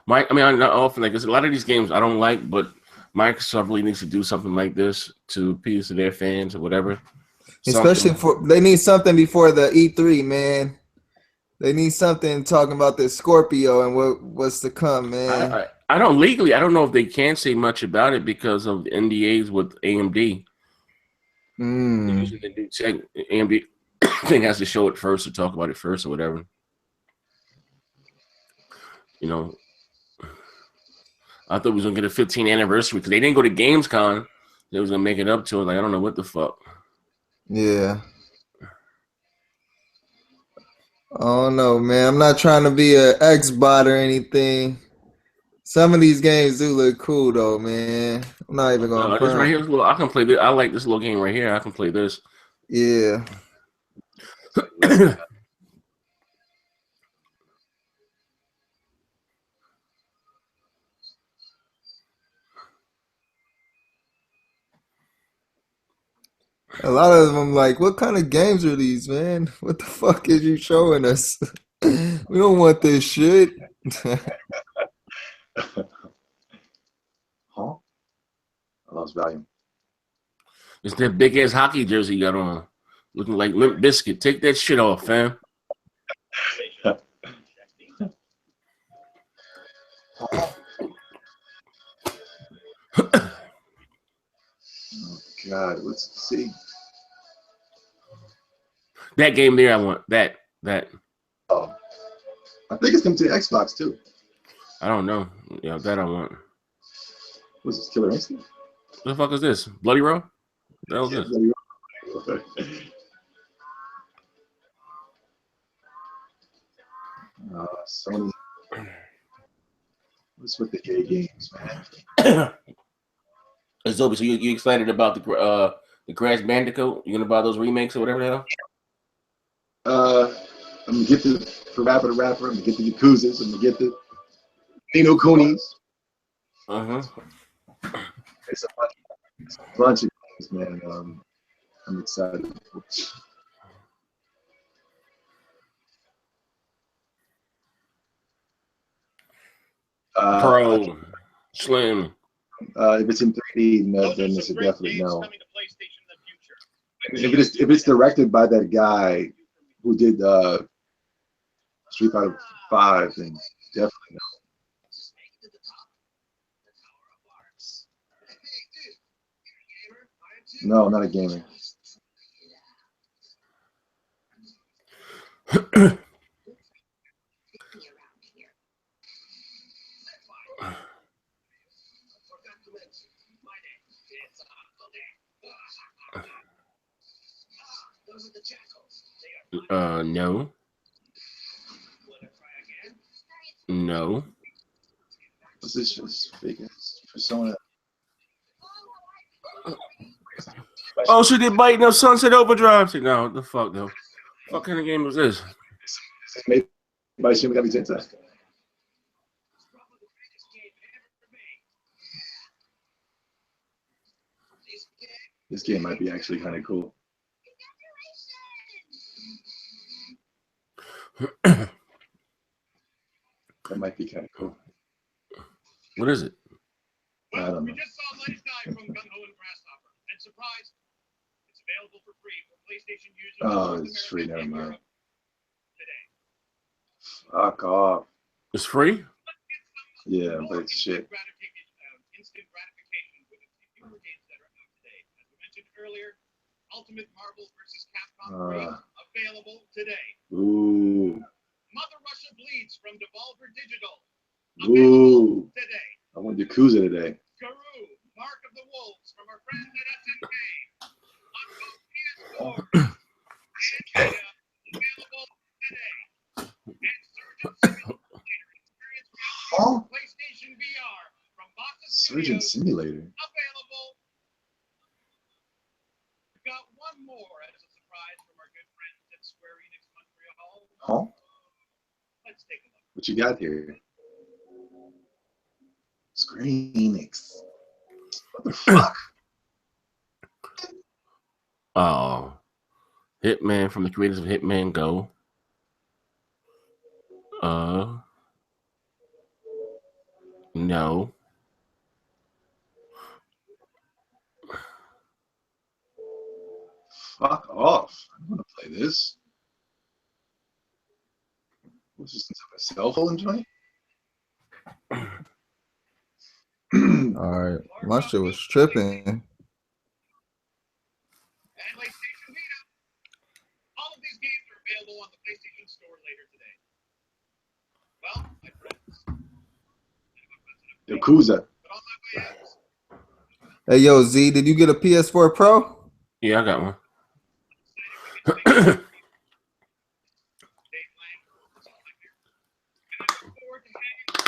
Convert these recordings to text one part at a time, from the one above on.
I mean, I'm not often like this. A lot of these games I don't like, but Microsoft really needs to do something like this to appease to their fans or whatever. Especially they need something before the E3, man. They need something talking about the Scorpio and what's to come, man. I don't legally. I don't know if they can say much about it because of the NDAs with AMD. Using the new tech, AMD thing has to show it first or talk about it first or whatever. You know, I thought we was gonna get a 15th anniversary because they didn't go to Gamescom. They was gonna make it up to it. Like I don't know what the fuck. Yeah. Oh no, man. I'm not trying to be an X-bot or anything. Some of these games do look cool though, man. I'm not even gonna This right front. here, this little, I can play this. I like this little game right here. I can play this. Yeah. A lot of them like, what kind of games are these, man? What the fuck is you showing us? We don't want this shit. Huh? I lost volume. It's that big ass hockey jersey you got on, looking like Limp Bizkit. Take that shit off, fam. Oh God, let's see. That game there, I want that. Oh, I think it's coming to the Xbox too. I don't know. Yeah, that I want. What's this, Killer Instinct? What the fuck is this? Bloody Roar? What the hell is this? Sony. What's with the gay games, man? Zobe, so you excited about the Crash Bandicoot? You gonna buy those remakes or whatever the hell? I'm gonna get the Rapper. I'm gonna get the Yakuzas. I'm gonna get the Nino Coonies. It's a bunch of games, man. I'm excited. Pro, Slim. If it's in 3D, no, then it's a definite no. If it's directed by that guy who did Street Fighter 5, then definitely no. No, not a gamer. No. No. What's this for someone? Oh, she did bite no Sunset Overdrive. No, what the fuck though? What kind of game was this? Is it made by Shin Megami Tensei? This game might be actually kind of cool. That might be kind of cool. What is it? I don't know. We just saw Lights Die from Gung-Ho and Grasshopper. And surprise, it's available for free for PlayStation users. Oh, it's free. Never mind. Fuck off. It's free? Yeah, but it's shit. Instant gratification with the fewer games that are out today. As we mentioned earlier, Ultimate Marvel vs. Capcom 3 available today. Ooh. Mother Russia Bleeds from Devolver Digital. Ooh. Today. I want Yakuza today. Garou, Mark of the Wolves from our friends at SNK. On both PS4 and available today. And Surgeon Simulator Experience PlayStation VR from Bossa Surgeon Simulator. Available. We've got one more as a surprise from our good friends at Square Enix Montreal. Huh? Let's take a look. What you got here? Square Enix. What the fuck? Oh. Hitman from the creators of Hitman Go. No. Fuck off. I don't want to play this. What's this, a cell phone joint? All right, my shit was tripping. And PlayStation Vita. All of these games are available on the PlayStation Store later today. Well, my friends. Yakuza. But on my way out, Hey, yo, Z, did you get a PS4 Pro? Yeah, I got one. Dave Lang, that's all I hear. And I look forward to hanging out.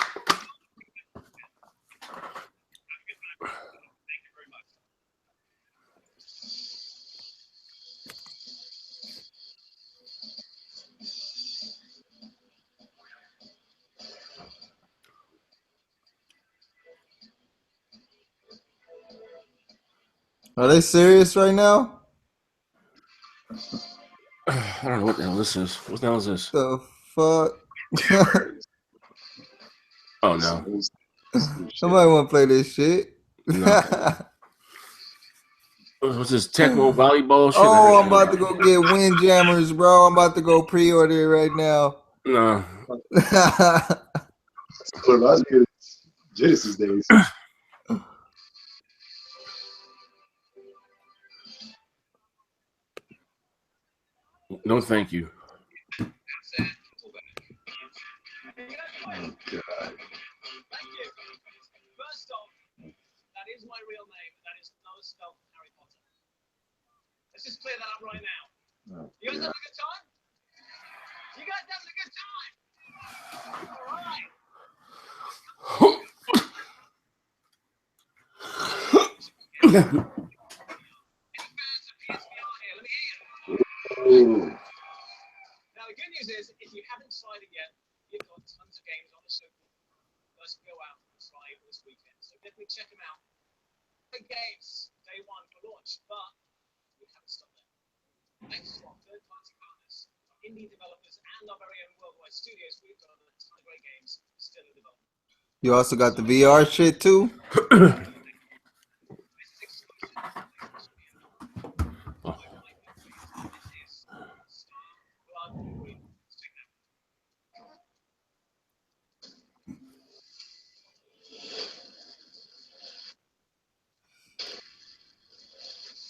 Have a good time. Thank you very much. Are they serious right now? I don't know what the hell this is. What the hell is this? The fuck? Oh, no. Somebody want to play this shit? No. What's this Tecmo volleyball shit? Oh, I'm about to go get Windjammers, bro. I'm about to go pre-order it right now. No. What reminds me of Genesis days. No, thank you. Oh, God. Thank you. First off, that is my real name, and that is not spelled Harry Potter. Let's just clear that up right now. Oh, You guys God. having a good time? You guys having a good time? All right. Any fans of PSVR here? Let me hear you. Ooh. Now, the good news is, if you haven't tried it yet, you've got tons of games on the super. Let's go out and try it this weekend. So definitely check them out. Big games, day one for launch, but we haven't stopped there. Thanks to our third-party partners, our indie developers, and our very own worldwide studios, we've got a ton of great games still in development. You also got the VR shit too? This is exclusive. Oh. This is Star Blood Green. Check it out.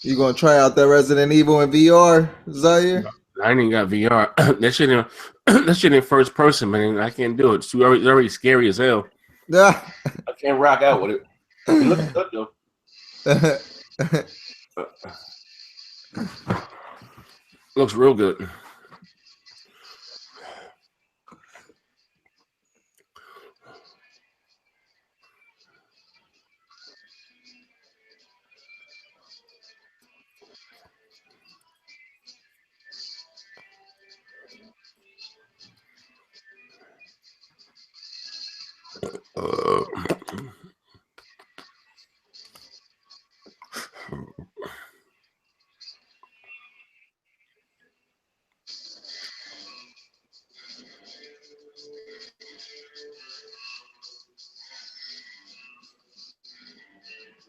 You gonna try out that Resident Evil in VR, Zaire? I ain't even got VR. That shit in first person, man. I can't do it. It's already scary as hell. Yeah. I can't rock out with it. It looks good though. Looks real good.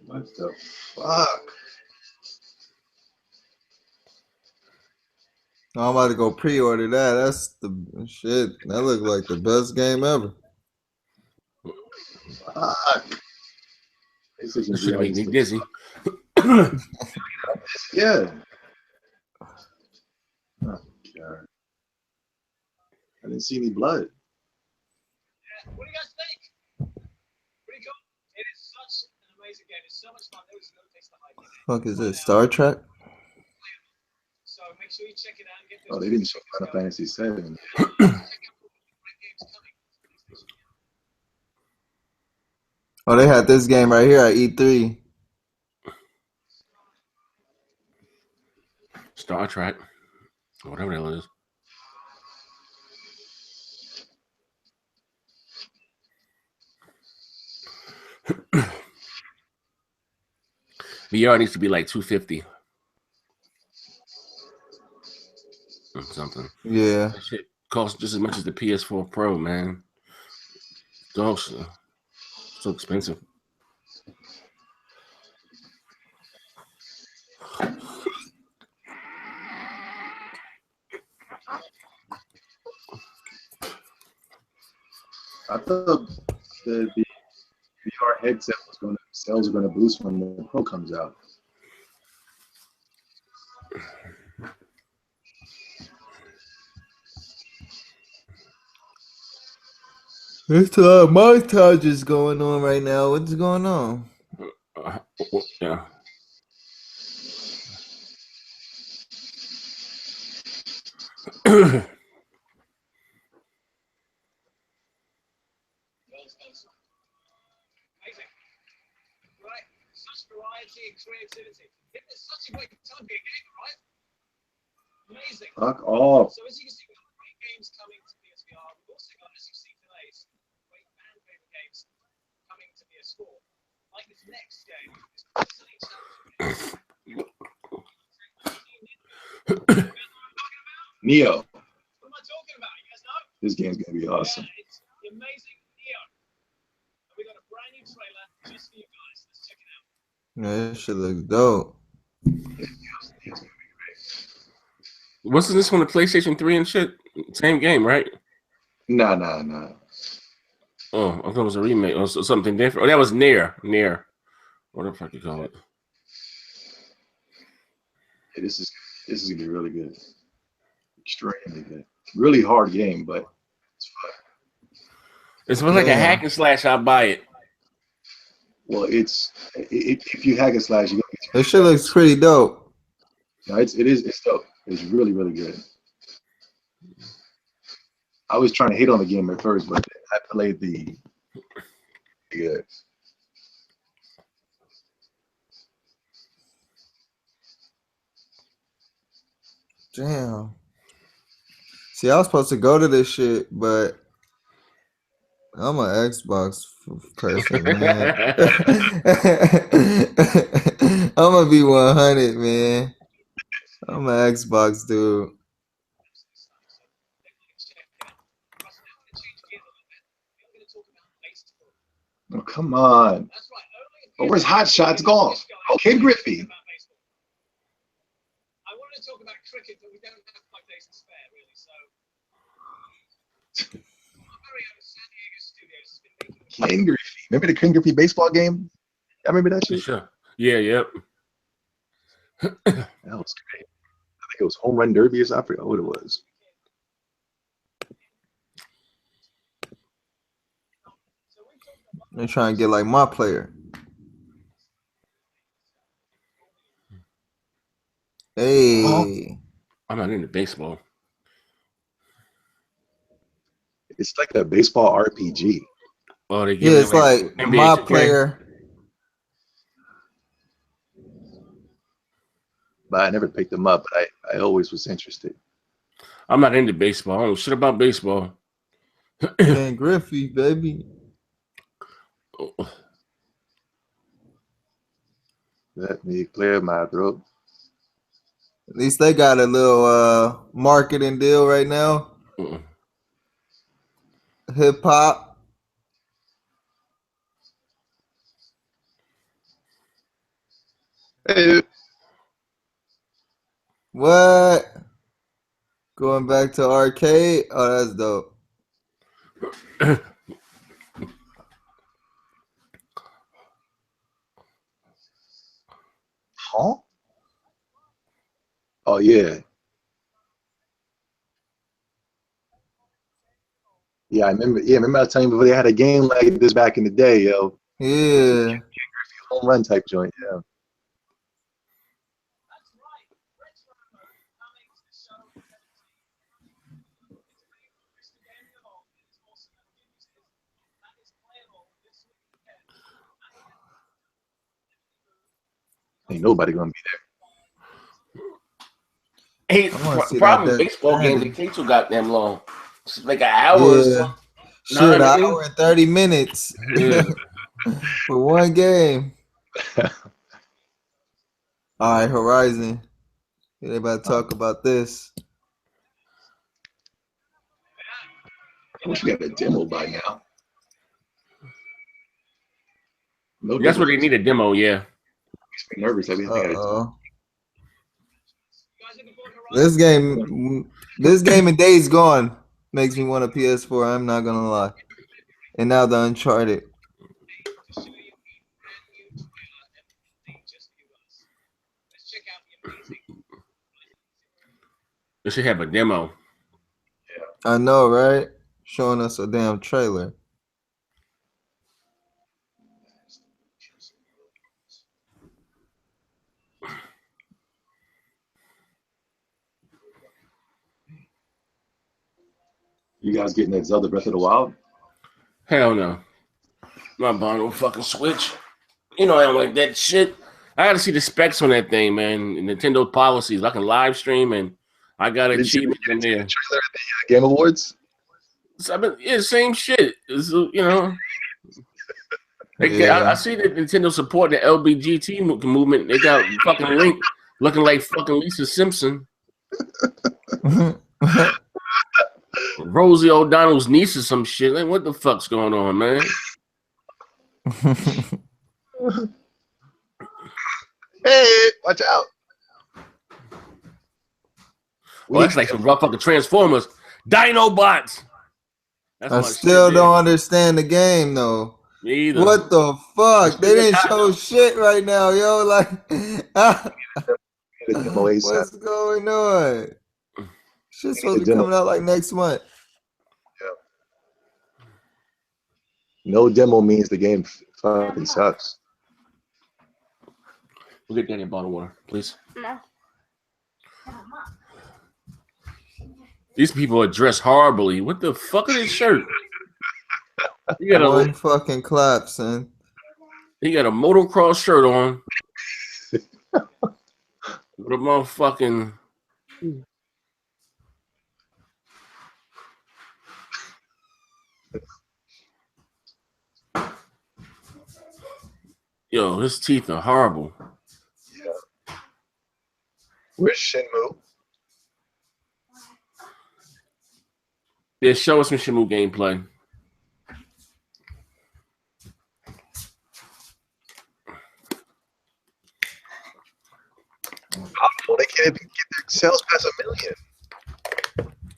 What the fuck? I'm about to go pre-order that. That's the shit. That looked like the best game ever. Fuck. PlayStation This should VR make me is- dizzy. Yeah. Oh, God. I didn't see any blood. Yeah, what do you guys think? Pretty cool. It is such an amazing game. It's so much fun. There is no place to hide. Fuck is it? Star Trek? So make sure you check it out and get Oh, those. they didn't show Final Fantasy 7. Check out all the great games coming to PlayStation. Oh, they had this game right here at E3. Star Trek. Whatever the hell it is. VR needs to be like $250 or something. Yeah. That shit costs just as much as the PS4 Pro, man. It's So expensive. I thought the VR headset was going to sales are going to boost when the Pro comes out. There's a lot of montages going on right now. What's going on? Yeah. Amazing. Right. Such variety and creativity. It's such a great time to be a gamer, right? Amazing. Fuck off. So as you can see, we've got great games coming to PSVR. We've also got, as you see today, some great fan favorite games coming to PS4. Like this next game. Neo. What am I talking about? You guys know? This game's going to be awesome. Yeah, it's the amazing Neo. And we got a brand new trailer just for you guys. Let's check it out. Yeah, this shit looks dope. Wasn't this on the PlayStation 3 and shit? Same game, right? Nah. Oh, I thought it was a remake or something different. Oh, that was Near. What the fuck you call it? Yeah, this is gonna be really good. Extremely good. Really hard game, but it's fun. It's like a hack and slash. I'll buy it. Well, if you hack and slash, you gonna get This shit looks pretty dope. no, it's dope. It's really, really good. I was trying to hate on the game at first, but I played the good. Damn. See, I was supposed to go to this shit, but I'm an Xbox person, man. I'm gonna be 100, man. I'm an Xbox dude. Oh, come on. Oh, where's Hot Shots Golf? Oh, Ken Griffey. I wanted to talk about cricket, but we don't have 5 days to spare, really. So, our very own San Diego Studios has been making. Ken Griffey. Remember the Ken Griffey baseball game? I remember that shit. Sure. Yeah. Yep. That was great. I think it was Home Run Derby or something. I forgot what it was. They're trying to get like my player. Hey. Oh. I'm not into baseball. It's like a baseball RPG. Oh, they Yeah, it's like NBA my 2K. player. But I never picked them up. But I always was interested. I'm not into baseball. I don't know shit about baseball. Ken Griffey, baby. Let me clear my throat. At least they got a little marketing deal right now. Hip hop. Hey. What? Going back to arcade? Oh, that's dope. Huh? Oh yeah. Yeah, I remember. Yeah, remember I was telling you before they had a game like this back in the day, yo. Yeah. Home run type joint, yeah. That's right. Retro coming to the show. It's the game of all. It's awesome. And the good news is that is playable this weekend. Ain't nobody gonna be there. Hey, I wanna see problem that with baseball Death games, they take too goddamn long. It's like an hour or Yeah. something. Shit, Know an what I mean? hour and 30 minutes Yeah. for one game. All right, Horizon. They about to talk about this. I wish we had a demo by now. No That's where they demos. need a demo. Yeah. Makes me nervous. I mean, I gotta Uh-oh. You guys looking forward to This game in Days Gone makes me want a PS4. I'm not gonna lie. And now the Uncharted. to show you a brand new trailer everything just for you guys. Let's check out the amazing. They should have a demo. I know, right? Showing us a damn trailer. You guys getting that Zelda Breath of the Wild? Hell no. I'm not buying no fucking Switch. You know I don't like that shit. I gotta see the specs on that thing, man. Nintendo policies. I can live stream and I got achievements in there. Trailer at the Game Awards? So same shit. You know. Yeah. I see that Nintendo support the LBGT movement. They got fucking Link looking like fucking Lisa Simpson. Rosie O'Donnell's niece or some shit. Like, what the fuck's going on, man? Hey, watch out. Well, that's like some rough fucking Transformers. Dinobots. That's I my still shit, don't understand the game though. Me either. What the fuck? They didn't show shit right now, yo. Like, what's going on? Shit's supposed to be coming out like next month. No demo means the game fucking sucks. We'll get Danny a bottle of water, please. No. These people are dressed horribly. What the fuck is this shirt? You got One fucking clap, son. He got a motocross shirt on. With a motherfucking. Yo, his teeth are horrible. Yeah. Where's Shenmue? Yeah, show us some Shenmue gameplay. Oh, they can't even get their sales past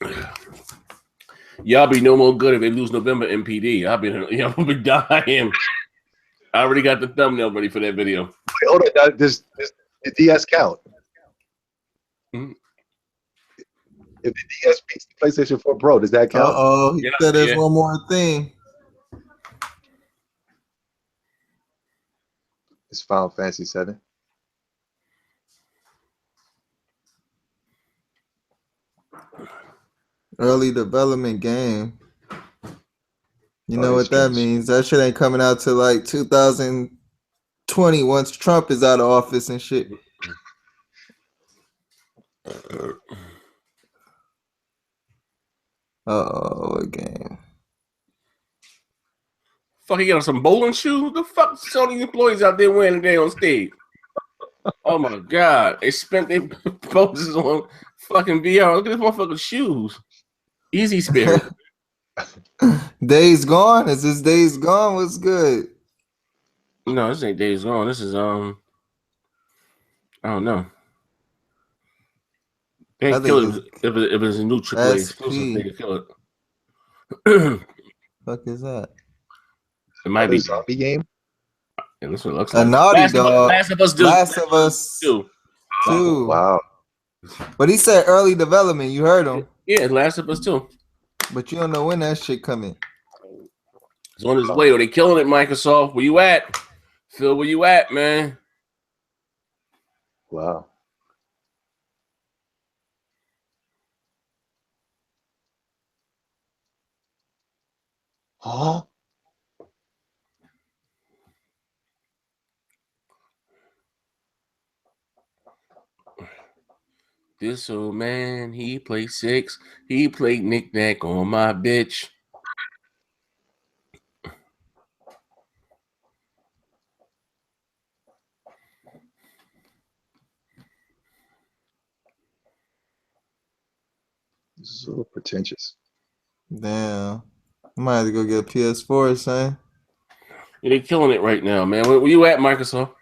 1 million. Y'all be no more good if they lose November MPD. Y'all be dying. I already got the thumbnail ready for that video. Wait, hold on. Does the DS count? Mm-hmm. If the DS beats the PlayStation 4 Pro, does that count? Uh-oh, he said there's one more thing. It's Final Fantasy 7. Early development game. You know what that means? That shit ain't coming out till like 2020 once Trump is out of office and shit. Uh-oh, again. Fuck, he got some bowling shoes? The fuck all these employees out there wearing today on stage? Oh my god. They spent their poses on fucking VR. Look at this motherfucker's shoes. Easy Spirit. Days Gone? Is this Days Gone? What's good? No, this ain't Days Gone. This is I don't know. They ain't kill it if it was a new AAA exclusive. They could kill it. Fuck is that? It might be a zombie game. Yeah, that's what it looks A like. Naughty Dog. Last of Us 2. Last of Us 2. Wow. But he said early development. You heard him. Yeah, Last of Us 2. But you don't know when that shit coming. It's on his way. Are they killing it, Microsoft? Where you at? Phil, where you at, man? Wow. Huh? This old man, he played 6. He played knick-knack on my bitch. This is a little pretentious. Damn. I might have to go get a PS4, son. They're killing it right now, man. Where you at, Microsoft?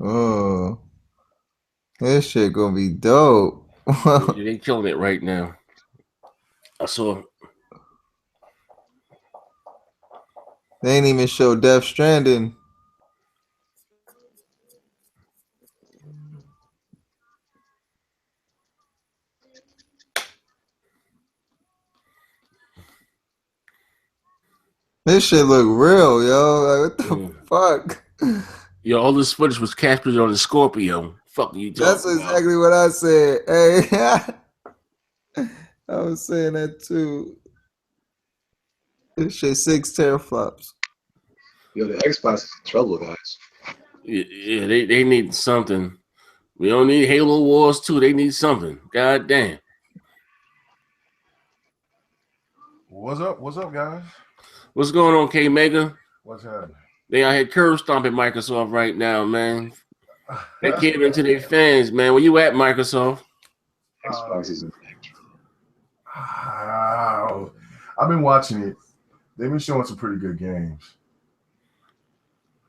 Oh, this shit gonna be dope. They killing it right now. I saw. They ain't even show Death Stranding. This shit look real, yo. Like, what the fuck? Yo, all this footage was captured on the Scorpio. Fuck you talking That's exactly what I said. Hey, I was saying that too. This shit 6 teraflops. Yo, the Xbox is in trouble, guys. Yeah, they need something. We don't need Halo Wars 2. They need something. God damn. What's up, guys? What's going on, K Mega? What's happening? They out here curb stomping Microsoft right now, man. They catering to their fans, man. Where you at, Microsoft? Xbox is in I've been watching it. They've been showing some pretty good games.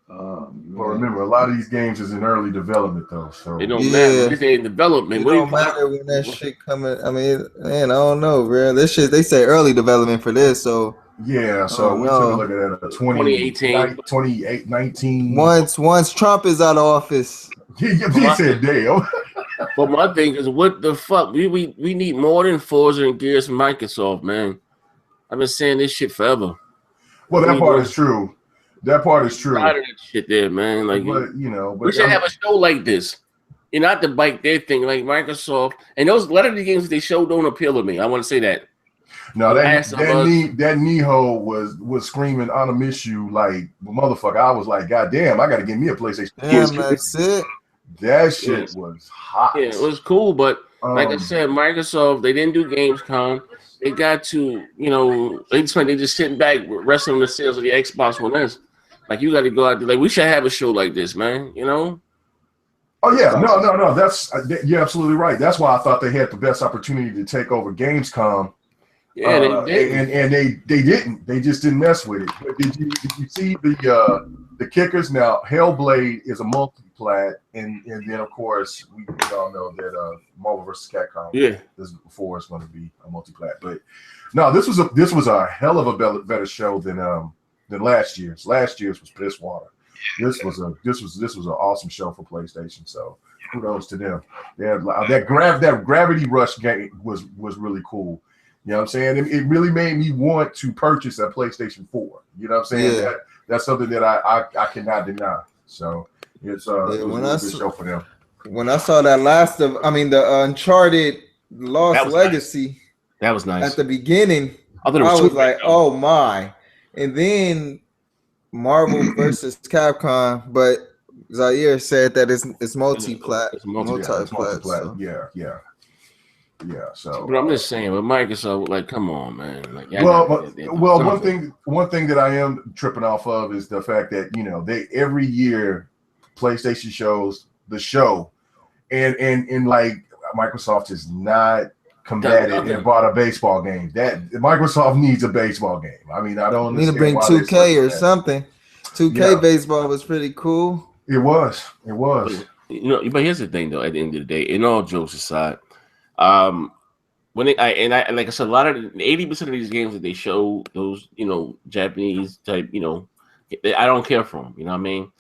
But remember, a lot of these games is in early development, though. So it don't matter. This ain't development. It don't matter when that shit coming. I mean, man, I don't know, bro. This shit, they say early development for this, so yeah. So we took a look at that 2018, 19. Once Trump is out of office. He said, "Damn." But my thing is, what the fuck? We need more than Forza and Gears from Microsoft, man. I've been saying this shit forever. Well, that part is true. That part is true. Tired of that shit there, man. Like, but, you know, we should have a show like this. You know, not to bite their thing, like Microsoft. And those, a lot of the games they show don't appeal to me. I want to say that. No, that Neho was screaming, "I miss you," like motherfucker. I was like, God damn, I got to get me a PlayStation. Damn, that's it. That shit was hot. Yeah, it was cool, but like I said, Microsoft, they didn't do Gamescom. They got to, you know, they just sitting back resting on the sales of the Xbox One S. Like, you got to go out there. Like, we should have a show like this, man. You know? Oh yeah, no. That's you're absolutely right. That's why I thought they had the best opportunity to take over Gamescom. Yeah, they did. And they didn't. They just didn't mess with it. But did you see the kickers? Now, Hellblade is a multi-plat, and then of course we all know that Marvel vs. Capcom. Yeah, this before it's going to be a multi-plat. But no, this was a hell of a better show than last year's. Last year's was piss water. This was an awesome show for PlayStation. So kudos to them. That Gravity Rush game was really cool. You know what I'm saying? It really made me want to purchase a PlayStation 4. You know what I'm saying? Yeah. That's something that I cannot deny. So it's it was a good show for them. When I saw that the Uncharted Lost Legacy, that was nice. At the beginning, I was like, oh my. And then Marvel versus Capcom, but Zaire said that it's multi-plat. It's multi-plat. So. Yeah, so but I'm just saying, with Microsoft, like, come on, man. Like, one thing that I am tripping off of is the fact that, you know, they every year PlayStation shows the show, and like Microsoft is not combated and bought a baseball game. That Microsoft needs a baseball game. I mean, I don't need to bring 2K or something. 2K baseball was pretty cool. It was. But, you know, but here's the thing, though. At the end of the day, in all jokes aside, when like I said, a lot of 80% of these games that they show, those, you know, Japanese type, you know, I don't care for them. You know what I mean?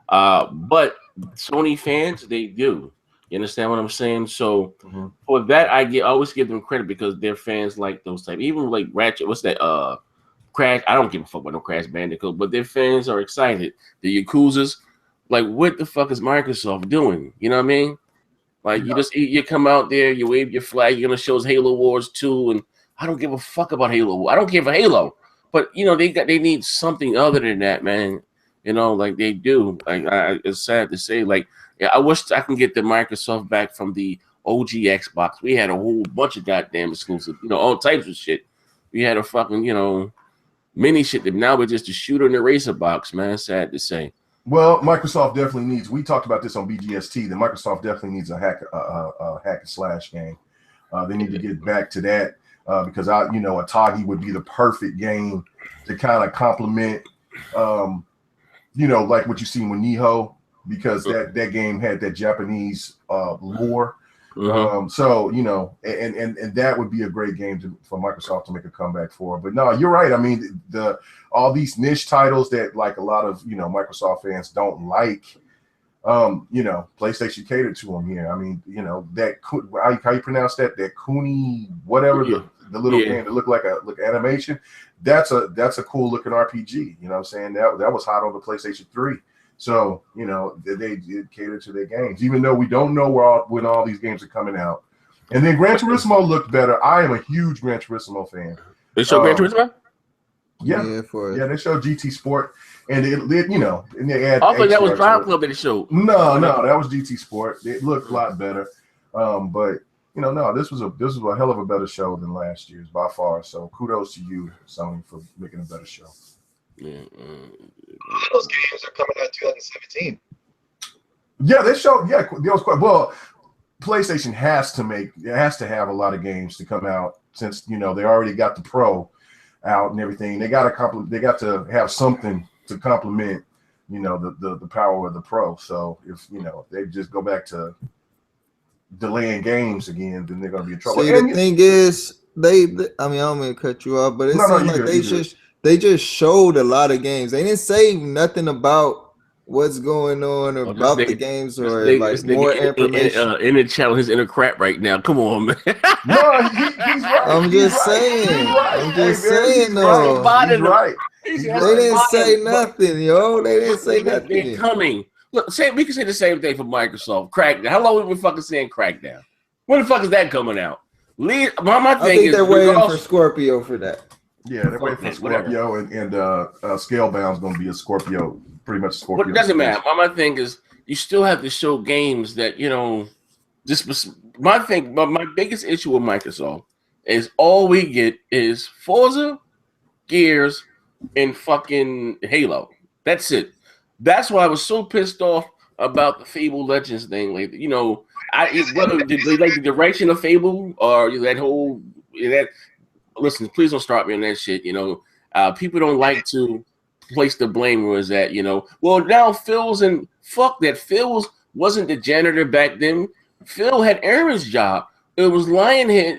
But Sony fans, they do. You understand what I'm saying? So for that, I always give them credit because their fans like those type. Even like Ratchet, what's that? Crash. I don't give a fuck about no Crash Bandicoot, but their fans are excited. The Yakuzas, like, what the fuck is Microsoft doing? You know what I mean? Like, you come out there, you wave your flag, you're gonna show us Halo Wars 2, and I don't give a fuck about Halo. I don't care for Halo, but you know they need something other than that, man. You know, like they do. Like, it's sad to say, like, yeah, I wish I can get the Microsoft back from the OG Xbox. We had a whole bunch of goddamn exclusive, you know, all types of shit. We had a fucking, you know, mini shit that now we're just a shooter in the racer box, man. Sad to say. Well, Microsoft definitely needs. We talked about this on BGST. That Microsoft definitely needs a hack and slash game. They need to get back to that because you know, Atagi would be the perfect game to kind of complement, you know, like what you seen with Nihon, because that game had that Japanese lore. So you know, and that would be a great game for Microsoft to make a comeback for. But no, you're right. I mean, all these niche titles that like a lot of, you know, Microsoft fans don't like, you know, PlayStation catered to them here. I mean, you know, that how you pronounce that Kuni whatever, the little game that looked like animation. That's a cool looking RPG. You know what I'm saying? That was hot on the PlayStation 3. So, you know, they did cater to their games, even though we don't know when all these games are coming out. And then Gran Turismo looked better. I am a huge Gran Turismo fan. They show Gran Turismo? Yeah, they showed GT Sport, and it you know, and they had. I thought that was Drive Club that they showed. No, that was GT Sport. It looked a lot better, but you know, no, this was a hell of a better show than last year's by far. So kudos to you, Sony, for making a better show. Those games are coming out 2017. Yeah, they showed. Yeah, that was quite well. PlayStation has to have a lot of games to come out since, you know, they already got the Pro out and everything. They got to have something to complement, you know, the power of the Pro. So if, you know, they just go back to delaying games again, then they're gonna be in trouble. See, the thing is, I mean, I don't mean to cut you off, but it seems like they just showed a lot of games. They didn't say nothing about what's going on or about the games or like more information. In the channel, he's in a crap right now. Come on, man. No, he's right. I'm just saying. I'm just saying, though. He's right. They didn't say nothing, yo. They didn't say nothing. They're coming. Look, we can say the same thing for Microsoft. Crackdown. How long have we been fucking saying Crackdown? When the fuck is that coming out? My thing I think they're waiting for Scorpio for that. Yeah, they're waiting for Scorpio, and Scalebound's going to be a Scorpio, pretty much Scorpio. But it doesn't matter. My thing is, you still have to show games that, you know, my biggest issue with Microsoft is all we get is Forza, Gears, and fucking Halo. That's it. That's why I was so pissed off about the Fable Legends thing. Like, you know, whether they like the direction of Fable or that whole listen, please don't start me on that shit. You know, people don't like to place the blame where it's at. You know, well now Phil's and fuck that. Phil wasn't the janitor back then. Phil had Aaron's job. It was Lionhead.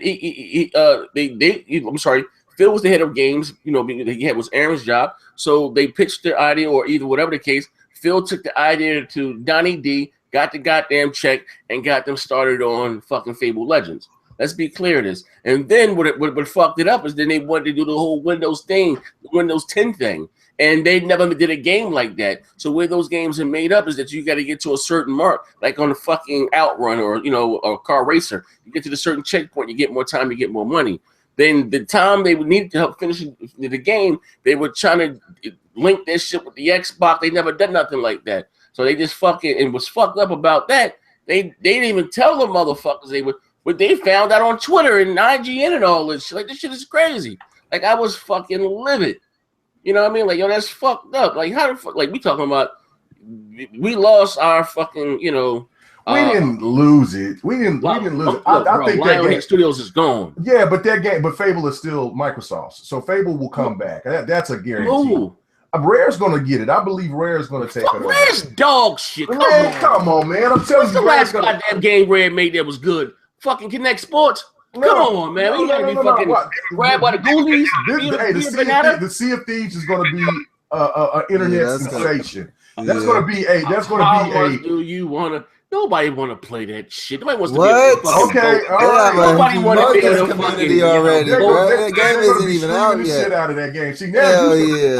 I'm sorry. Phil was the head of games. You know, it was Aaron's job. So they pitched the idea, or either whatever the case. Phil took the idea to Donnie D, got the goddamn check, and got them started on fucking Fable Legends. Let's be clear of this. And then what fucked it up is then they wanted to do the whole Windows thing, the Windows 10 thing. And they never did a game like that. So where those games are made up is that you got to get to a certain mark, like on a fucking Outrun or, you know, a car racer. You get to the certain checkpoint, you get more time, you get more money. Then the time they would need to help finish the game, they were trying to link that shit with the Xbox. They never done nothing like that. So they just fucking, and what's fucked up about that, they didn't even tell the motherfuckers but they found out on Twitter and IGN and all this shit. Like, this shit is crazy. Like, I was fucking livid. You know what I mean? Like, yo, that's fucked up. Like, how the fuck, like, we talking about, we lost our fucking, you know. We didn't lose it. We didn't lose it. I think that game Studios is gone. Yeah, but Fable is still Microsoft's. So Fable will come back. That's a guarantee. Ooh. Rare's gonna get it. I believe Rare's gonna take it. Rare's dog shit. Come on, man. I'm telling you, the last goddamn game Rare made that was good? Fucking Connect Sports. Come on, man. We gotta be fucking grabbed by the Goonies. The Sea of Thieves is gonna be an internet sensation. That's gonna be a. Do you wanna? Nobody want to play that shit. Nobody wants to be okay. Nobody want to be in a community already, bro. That game isn't even out yet. Shit out of that game. See, now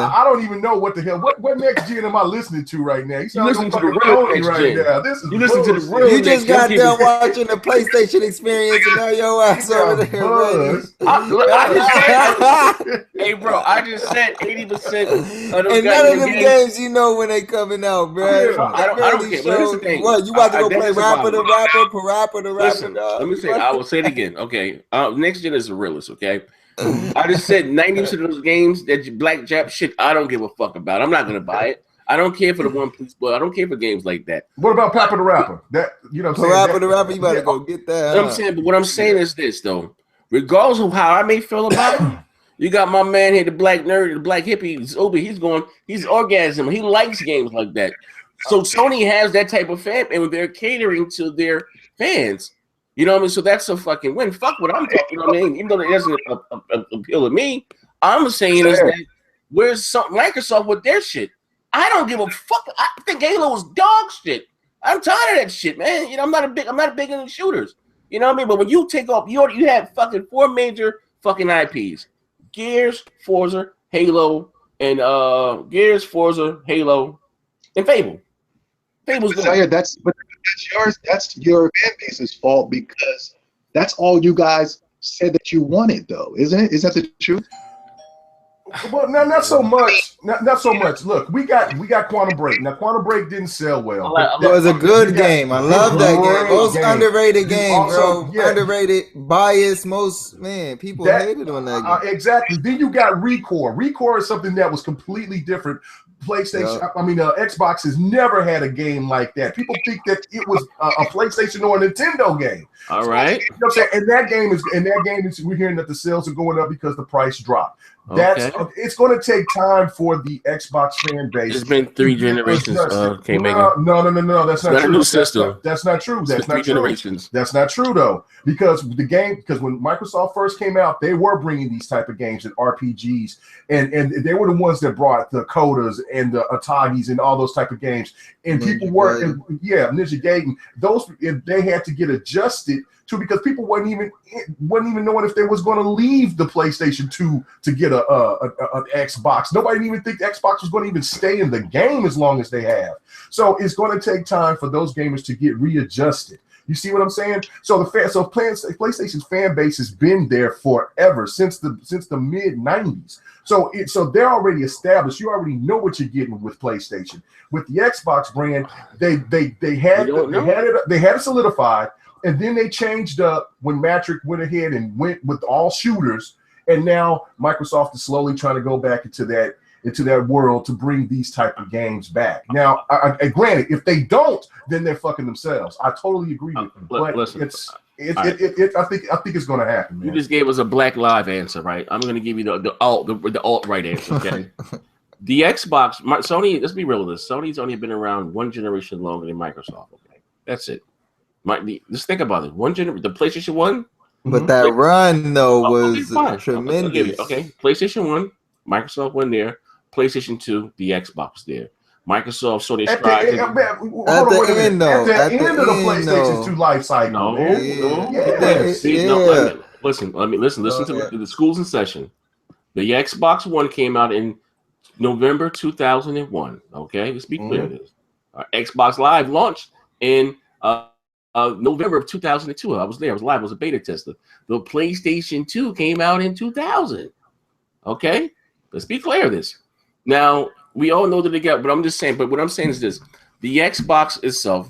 I don't even know what the hell. What next gen am I listening to right now? You listen to the real next gen. You listen to the real. You just got done watching the PlayStation Experience, and now your ass over there. Hey, bro, I just said 80% of those and none of them games you know when they coming out, bro. I don't care. But here's the thing. What, you about to go play Rapper to Rapper, Parappa to Rapper? Listen, let me say, I will say it again. Okay, next gen is a realist. Okay, I just said 90% of those games that black Jap shit, I don't give a fuck about. I'm not gonna buy it. I don't care for the One Piece, but I don't care for games like that. What about Papa the Rapper? That you know, what I'm saying? the Rapper, you better go get that. I'm saying, but what I'm saying is this though. Regardless of how I may feel about it, you got my man here, the black nerd, the black hippie, ZOBE. He's orgasm. He likes games like that. So Sony has that type of fan, and they're catering to their fans. You know what I mean? So that's a fucking win. Fuck what I'm talking. You know what I mean? Even though it doesn't appeal to me, I'm saying is that where's Microsoft with their shit? I don't give a fuck. I think Halo is dog shit. I'm tired of that shit, man. You know, I'm not big into shooters. You know what I mean? But when you take off, you have fucking 4 major fucking IPs: Gears, Forza, Halo, and Gears, Forza, Halo, and Fable. Fable's good. That's yours. That's your fan base's fault because that's all you guys said that you wanted, though, isn't it? Is that the truth? Well, not so much. Not so much. Look, we got Quantum Break. Now, Quantum Break didn't sell well. It was a good game. I love that game. Most underrated game, bro. Underrated, biased. People hated on that game. Exactly. Then you got Recore. Recore is something that was completely different. PlayStation, Xbox has never had a game like that. People think that it was a PlayStation or a Nintendo game. All right. You know what I'm saying? And that game is we're hearing that the sales are going up because the price dropped. It's going to take time for the Xbox fan base. It's been 3 generations. No, that's not true. A new system. That's not true. That's not 3 generations. That's not true though, because when Microsoft first came out, they were bringing these type of games and RPGs, and they were the ones that brought the Kodas and the Atagis and all those type of games. And people were, Ninja Gaiden. Those they had to get adjusted to because people wasn't even knowing if they was going to leave the PlayStation 2 to get an Xbox. Nobody didn't even think the Xbox was going to even stay in the game as long as they have. So it's going to take time for those gamers to get readjusted. You see what I'm saying? So PlayStation's fan base has been there forever since the mid 90s. So they're already established. You already know what you're getting with PlayStation. With the Xbox brand, they had it solidified, and then they changed up when Matrix went ahead and went with all shooters, and now Microsoft is slowly trying to go back into that world to bring these type of games back. Now, I granted, if they don't, then they're fucking themselves. I totally agree with you. But listen, I think it's going to happen, man. You just gave us a Black Live answer, right? I'm going to give you the alt right answer, okay? The Xbox, Sony, let's be real with this. Sony's only been around 1 generation longer than Microsoft, okay? That's it. Just think about it. The PlayStation 1. But that run, though, was tremendous. Okay, PlayStation 1, Microsoft went there. PlayStation 2, the Xbox there. Microsoft, so they at the end of the PlayStation 2 life cycle. Listen to the schools in session. The Xbox One came out in November 2001. Okay, let's be clear. This Xbox Live launched in November of 2002. I was there. I was live. I was a beta tester. The PlayStation 2 came out in 2000. Okay, let's be clear. This now. We all know that they got, but I'm just saying. But what I'm saying is this: the Xbox itself,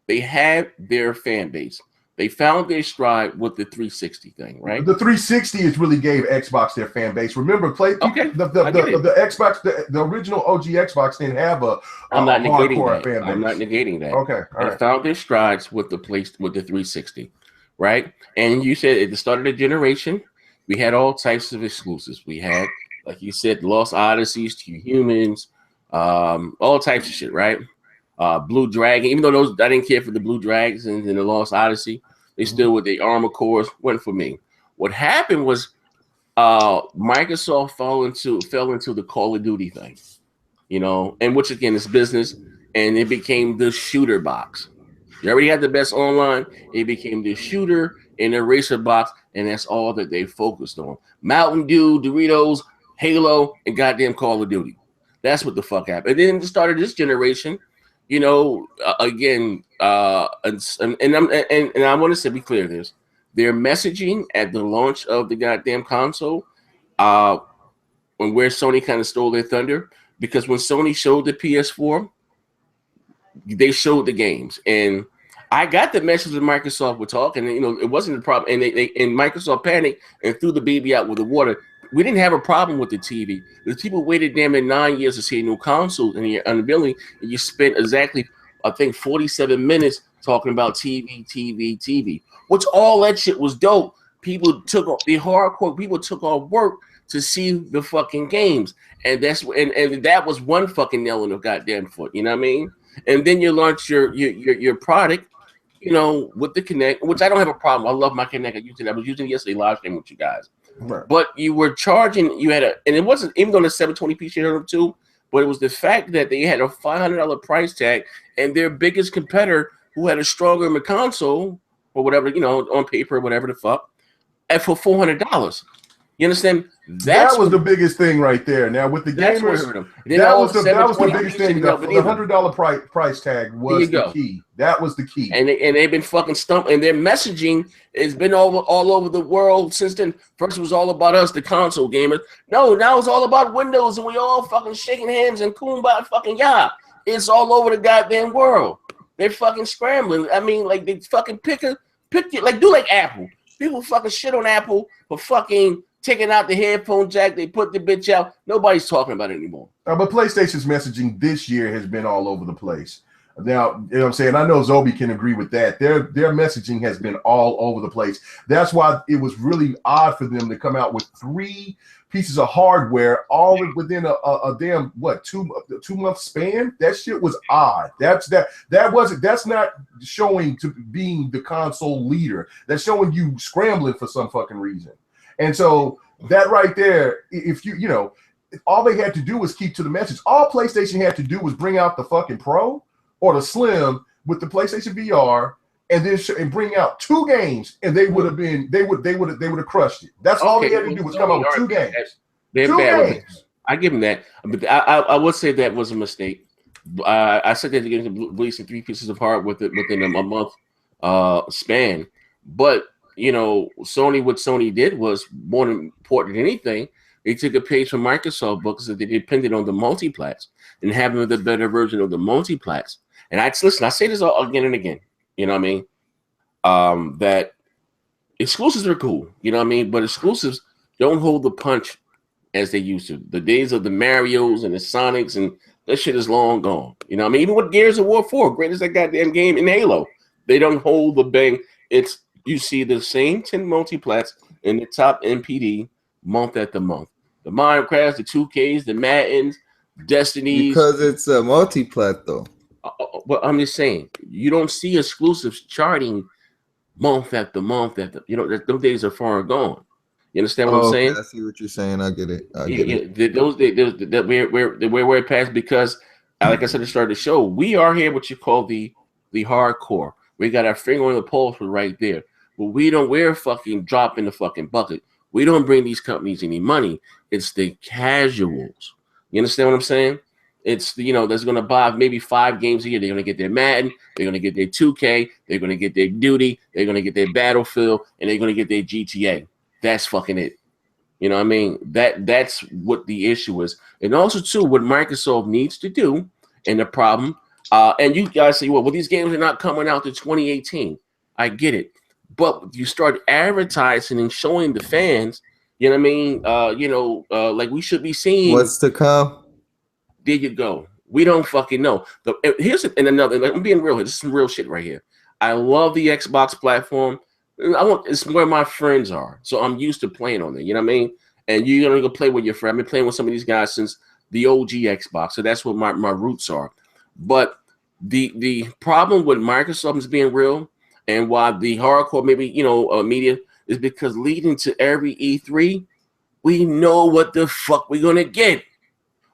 they had their fan base. They found their stride with the 360 thing, right? The 360 is really gave Xbox their fan base. Remember, the Xbox, the original OG Xbox didn't have a hardcore fan base. I'm not negating that. Okay, they found their strides with the 360, right? And you said at the start of the generation, we had all types of exclusives. We had, like you said, Lost Odysseys, to Humans, all types of shit, right? Blue Dragon, even though those I didn't care for the Blue Dragons and the Lost Odyssey, they still with the Armor Cores went for me. What happened was Microsoft fell into the Call of Duty thing, and which again is business, and it became the shooter box. You already had the best online, it became the shooter and the racer box, and that's all that they focused on. Mountain Dew, Doritos, Halo, and goddamn Call of Duty. That's what the fuck happened. And then it started this generation, again, and I want to be clear, their messaging at the launch of the goddamn console, when where Sony kind of stole their thunder, because when Sony showed the PS4, they showed the games, and I got the message that Microsoft were talking, and it wasn't a problem. And and Microsoft panicked and threw the baby out with the water. We didn't have a problem with the TV. The people waited damn near 9 years to see a new console in your unveiling, and you spent exactly, I think, 47 minutes talking about TV. Which all that shit was dope. People took off the hardcore. People took off work to see the fucking games, and that was one fucking nail in the goddamn foot. You know what I mean? And then you launch your product, with the Kinect, which I don't have a problem. I love my Kinect. I was using it yesterday live stream with you guys. Right. But you were charging. And it wasn't even on the 720p shit of too. But it was the fact that they had a $500 price tag, and their biggest competitor, who had a stronger console or whatever, on paper, whatever the fuck, and for $400. You understand? That was the biggest thing right there. Now with the gamers, that was the biggest thing. The $100 price tag was the key. That was the key. And they've been fucking stumped. And their messaging has been all over the world since then. First it was all about us, the console gamers. No, now it's all about Windows, and we all fucking shaking hands and kumbaya fucking yeah. It's all over the goddamn world. They're fucking scrambling. I mean, like they fucking pick it, like do like Apple. People fucking shit on Apple for fucking taking out the headphone jack. They put the bitch out. Nobody's talking about it anymore. But PlayStation's messaging this year has been all over the place. Now, you know what I'm saying? I know Zobe can agree with that. Their messaging has been all over the place. That's why it was really odd for them to come out with 3 pieces of hardware all within a damn 2-month span. That shit was odd. That's not showing to being the console leader. That's showing you scrambling for some fucking reason. And so that right there, if all they had to do was keep to the message. All PlayStation had to do was bring out the fucking Pro or the Slim with the PlayStation VR, and then bring out 2 games, and they would have crushed it. That's all they had to do was come out with 2 games. They're bad. Games. I give them that, but I would say that was a mistake. I said that they're releasing 3 pieces of hardware within a month span, but Sony, what Sony did was more important than anything. They took a page from Microsoft books that they depended on the multiplats and having the better version of the multiplats. And I say this all again and again. You know what I mean? That exclusives are cool. You know what I mean? But exclusives don't hold the punch as they used to. The days of the Marios and the Sonics and that shit is long gone. You know what I mean? Even with Gears of War 4, great as that goddamn game in Halo, they don't hold the bang. You see the same 10 multiplats in the top NPD month after month. The Minecrafts, the 2Ks, the Maddens, Destinies. Because it's a multiplat, though. Well, I'm just saying, you don't see exclusives charting month after month after. Those days are far gone. You understand what I'm saying? I see what you're saying. I get it. Those days, we're past because, like I said, at the start of the show, we are here what you call the hardcore. We got our finger on the pulse right there. But we're fucking dropping the fucking bucket. We don't bring these companies any money. It's the casuals. You understand what I'm saying? It's that's going to buy maybe 5 games a year. They're going to get their Madden. They're going to get their 2K. They're going to get their Duty. They're going to get their Battlefield, and they're going to get their GTA. That's fucking it. You know what I mean? That's what the issue is. And also too, what Microsoft needs to do, and the problem. And you guys say, well, these games are not coming out to 2018. I get it. But you start advertising and showing the fans, you know what I mean? Like we should be seeing what's to come. There you go. We don't fucking know. I'm being real here. This is some real shit right here. I love the Xbox platform. It's where my friends are. So I'm used to playing on it. You know what I mean? And you're going to go play with your friend. I've been playing with some of these guys since the OG Xbox. So that's what my roots are. But the problem with Microsoft is being real, and why the hardcore media is because leading to every E3, we know what the fuck we're gonna get.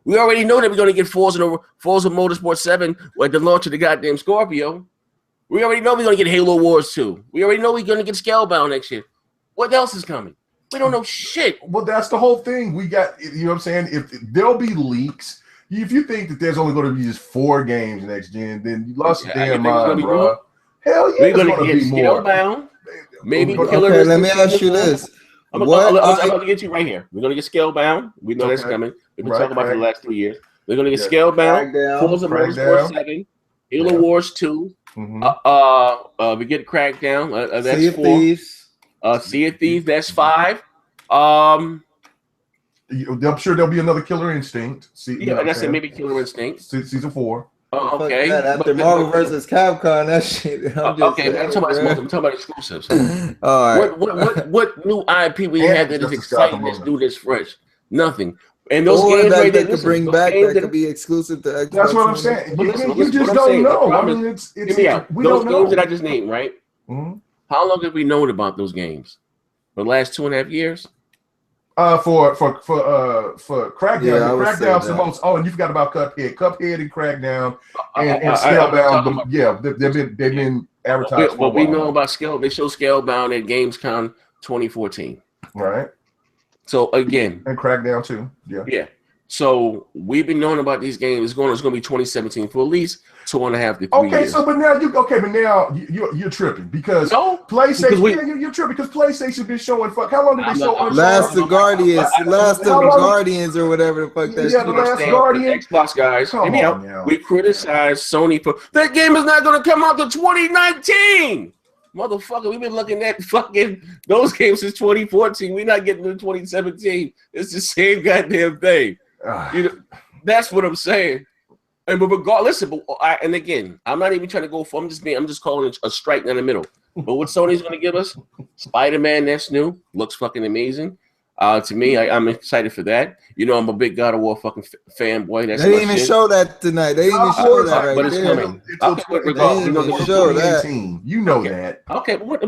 We already know that we're gonna get Forza Motorsport 7 at the launch of the goddamn Scorpio. We already know we're gonna get Halo Wars 2. We already know we're gonna get Scalebound next year. What else is coming? We don't know shit. Well, that's the whole thing. We got, you know what I'm saying? If there'll be leaks. If you think that there's only going to be just 4 games next gen, then you lost your damn mind, bro. Hell yeah, we're going to get Scalebound. Maybe Killer. Okay, let me ask you this. I'm about to get you right here. We're going to get Scalebound. We know that's coming. We've been talking about it for the last 3 years. We're going to get Scalebound, Forza Motorsport 7, Halo Wars 2, We get Crackdown. That's 4. Sea of Thieves. That's 5. I'm sure there'll be another Killer Instinct. That's it. Maybe Killer Instinct. Season 4. Oh, okay. After Marvel vs. Capcom, that shit. I'm talking about exclusives. All right. What new IP we have that is exciting? Let's do this fresh. Nothing. And those games that they could bring back that could be exclusive to Xbox. That's what I'm saying. You just don't know. I mean, it's we those don't games know. that I just named, right? How long have we known about those games? For the last 2.5 years. For Crackdown, Crackdown's the most. Oh, and you forgot about Cuphead and Crackdown and Scalebound. Yeah, they've been advertised. But we know about Scale. They show Scalebound at Gamescom 2014. Right. So again, and Crackdown too. Yeah. So we've been knowing about these games. It's going to be 2017 for at least 2.5 to 3 years. But now you're tripping because PlayStation. You're tripping because PlayStation been showing fuck. How long did they show? Last of Guardians or whatever the fuck that. Yeah, the Last Guardian. Xbox guys. We criticize Sony for that game is not going to come out to 2019. Motherfucker, we've been looking at fucking those games since 2014. We're not getting to 2017. It's the same goddamn thing. That's what I'm saying. And but regardless, and again, I'm not even trying to go for. I'm just calling it a strike down the middle. But what Sony's going to give us? Spider-Man, that's new. Looks fucking amazing. To me, I'm excited for that. You know, I'm a big God of War fucking fanboy. That's they didn't even show that tonight. They didn't even show that right but it's there. coming. Show that. You know that. Okay, but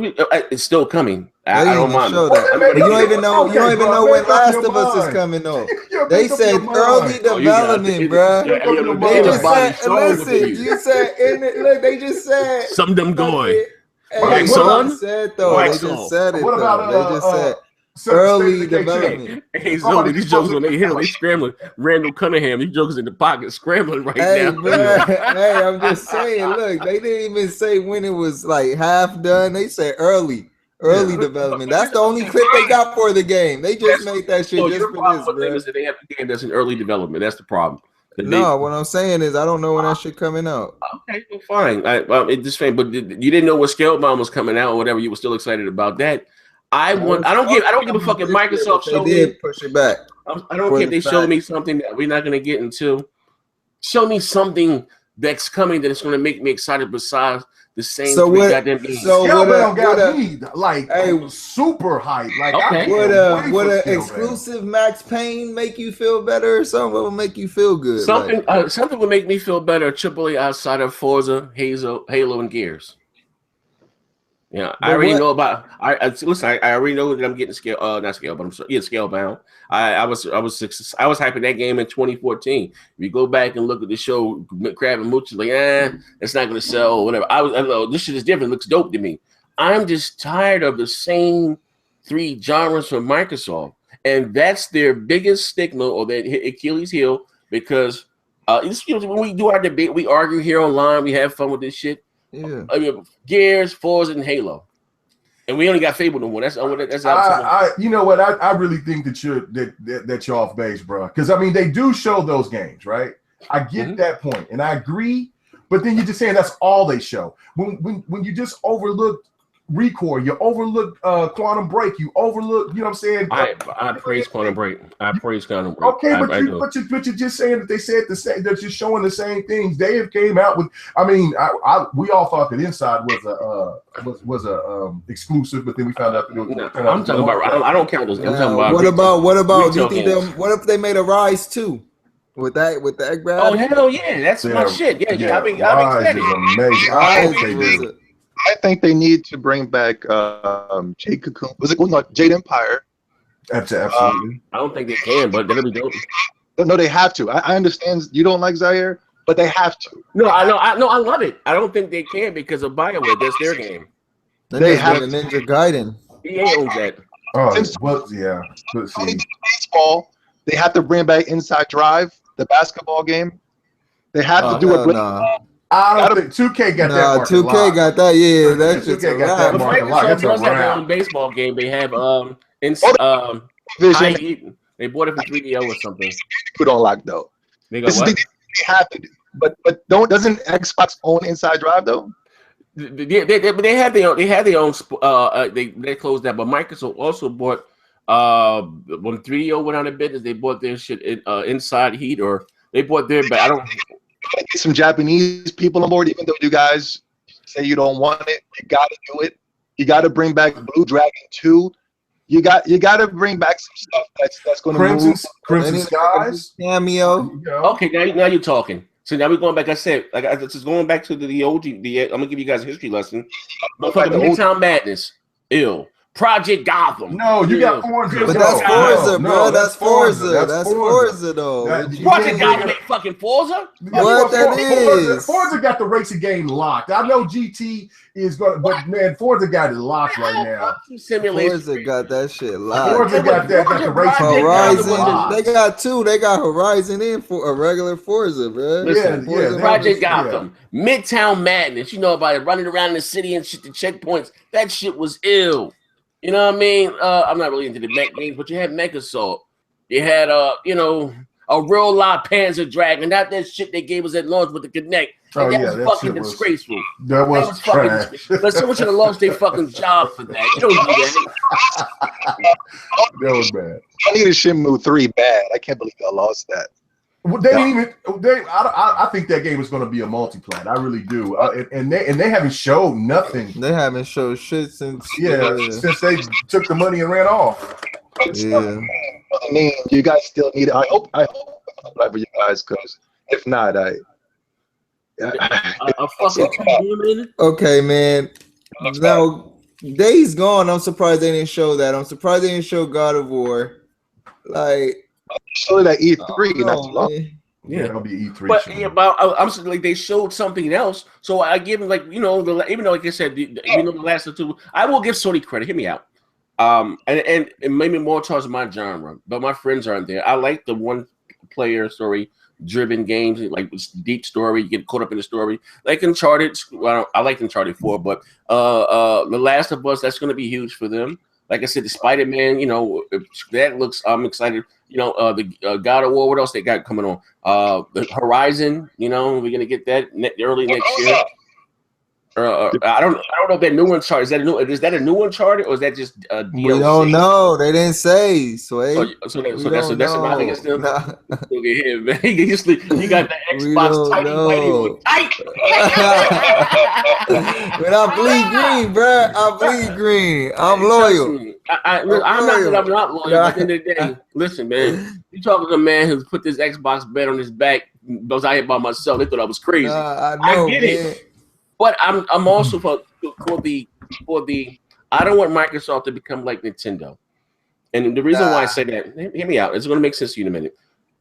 it's still coming. I don't mind. Show that. You don't even know. You don't even know when Last of Us is coming though. They said early development, bro. They just said. Listen, you said. Look, they just said. Some them going. They just said though. They just said it though. They just said. Early development. Hey, Zoe, these jokers when they hit them, they scrambling. Randall Cunningham, these jokers in the pocket scrambling right now. Bro, hey, I'm just saying, look, they didn't even say when it was like half done. They said early development. That's the only clip they got for the game. They just made that shit just for this, bro. Is that they have a game that's in early development. That's the problem. What I'm saying is I don't know when that shit coming out. Okay, well, fine. It's just fine, but you didn't know what Scalebound was coming out or whatever. You were still excited about that. I don't give a fuck if Microsoft showed me. Push it back. I don't care if they show me something that we're not going to get into. Show me something that's coming that is going to make me excited besides the same goddamn games. So Scalebound got me like super hype. Like okay. Would an exclusive Max Payne make you feel better or something? Will make you feel good? Something would make me feel better. AAA outside of Forza, Halo, and Gears. Yeah, I already know about. I already know that I'm getting Scalebound. I was hyping that game in 2014. If you go back and look at the show, Crab and Mooch is like, it's not gonna sell or whatever. I don't know. This shit is different. It looks dope to me. I'm just tired of the same 3 genres from Microsoft, and that's their biggest stigma or their Achilles heel. Because when we do our debate, we argue here online. We have fun with this shit. Yeah, I mean, Gears, Forza, and Halo, and we only got Fable no more. That's you know what? I really think that you're off base, bro. Because I mean, they do show those games, right? I get that point, and I agree. But then you're just saying that's all they show. When you just overlook Recore, you overlook Quantum Break, you overlook, you know what I'm saying? I praise Quantum Break. Okay, but you're just saying that they said the same. They're just showing the same things. They have came out with. I mean, we all thought that Inside was a exclusive, but then we found out that it was. I'm talking about. I don't count those. I'm talking about. What about? Do you think what if they made a Rise 2? With the egg grab? Oh hell yeah, that's my shit. Yeah. I'm excited. Amazing. I think they need to bring back Jade Cocoon. Was it not Jade Empire? Absolutely. I don't think they can, but that'll be dope. No, they have to. I understand you don't like Zaire, but they have to. No, I know. I love it. I don't think they can because of BioWare. That's their game. They have Ninja Gaiden. He owns that. Yeah. Let's see. Baseball. They have to bring back Inside Drive, the basketball game. They have to do it. I don't think 2K got that. 2K got that. Yeah, that's just 2K got that market locked. That's a wrap. Baseball game. They have Vision. They bought it for 3DO or something. Put on lock though. They got what? They have to, but doesn't Xbox own Inside Drive though? They had their own. They closed that, but Microsoft also bought. When 3DO went out of business, they bought their shit Inside Heat, or they bought their. But I don't. Get some Japanese people on board, even though you guys say you don't want it. You got to do it. You got to bring back Blue Dragon 2. You got to bring back some stuff that's going to move. Crimson Skies cameo. Okay, now you're talking. So now we're going back. I said, this is going back to the OG. I'm gonna give you guys a history lesson. Motherfucking Midtown Madness, ill. Project Gotham. No, you got Forza. But that's Forza, bro. That's Forza. That's Forza, though. Project Gotham ain't fucking Forza. What that is? Forza got the racing game locked. I know GT is going, but man, Forza got it locked right now. Forza got that shit locked. Forza got the racing Horizon. They got two. They got Horizon and for a regular Forza, bro. Listen, Project Gotham, Midtown Madness. You know about it, running around the city and shit, the checkpoints. That shit was ill. You know what I mean? I'm not really into the mech games, but you had Mech Assault. You had a real live Panzer Dragon. Not that shit they gave us at launch with the Kinect. Oh, that yeah, was that fucking shit was- disgraceful. That was trash. But someone should have lost their fucking job for that. You don't do that. That was bad. I need a Shenmue 3 bad. I can't believe I lost that. Well, they didn't even. I think that game is going to be a multiplat. I really do. And they haven't showed nothing. They haven't showed shit since. Since they took the money and ran off. Yeah. I mean, you guys still need it. I hope for you guys, because if not, A fucking 2 women. Okay, man. Now, Days Gone. I'm surprised they didn't show that. I'm surprised they didn't show God of War. Like. Showed that E3 not too long. Yeah, it'll be E3. But I'm saying like they showed something else, so I give them like even though like I said, the last two, I will give Sony credit. Hear me out. And maybe more towards my genre, but my friends aren't there. I like the one player story driven games, like deep story. You get caught up in the story, like Uncharted. Well, I like Uncharted 4, but The Last of Us, that's going to be huge for them. Like I said, the Spider-Man, that looks. I'm excited. The God of War. What else they got coming on? The Horizon. We're gonna get that early next year. I don't know if that new Uncharted is that a new Uncharted or is that just DLC? We don't know. They didn't say. So that's I think it's still get him, man. You got the Xbox tight. When I bleed green, bro. I bleed green. I'm loyal. I'm not loyal. At the end of the day, listen, man. You talking to a man who's put this Xbox bed on his back. Those I hit by myself. They thought I was crazy. I know, I get it. But I'm also for the I don't want Microsoft to become like Nintendo. And the reason why I say that, hear me out, it's going to make sense to you in a minute.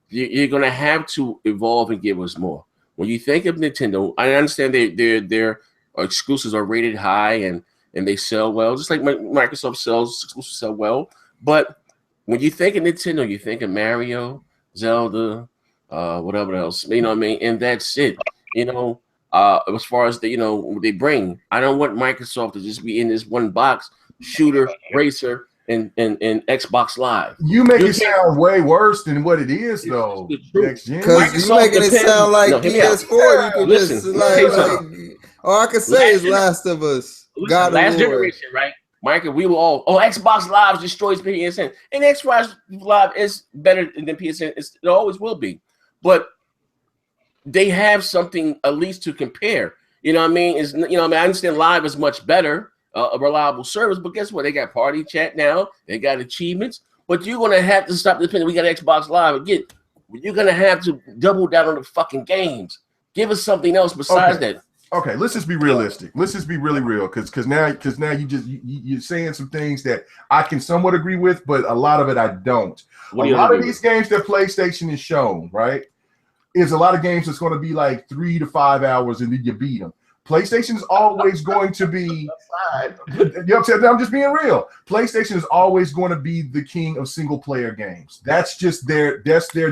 You're going to have to evolve and give us more. When you think of Nintendo, I understand their exclusives are rated high and they sell well, just like Microsoft exclusives sell well. But when you think of Nintendo, you think of Mario, Zelda, whatever else, you know what I mean? And that's it, as far as what they bring. I don't want Microsoft to just be in this one box, shooter, racer, and Xbox Live. You make it sound way worse than what it is, though. Next gen. Because you're making it sound like PS4. You could just all I can say is Last of Us. Last generation, right? Michael, we were all, Xbox Live destroys PSN. And Xbox Live is better than PSN. It always will be. But they have something at least to compare. You know what I mean? I understand Live is much better, a reliable service, but guess what? They got party chat now. They got achievements. But you're going to have to stop depending. We got Xbox Live again. You're going to have to double down on the fucking games. Give us something else besides that. Okay, let's just be realistic. Let's just be really real, because now you're saying some things that I can somewhat agree with, but a lot of it I don't. A lot of these games that PlayStation is shown, right, is a lot of games that's going to be like 3 to 5 hours and then you beat them. PlayStation is always going to be, you know what I'm saying? I'm just being real. PlayStation is always going to be the king of single player games. That's just their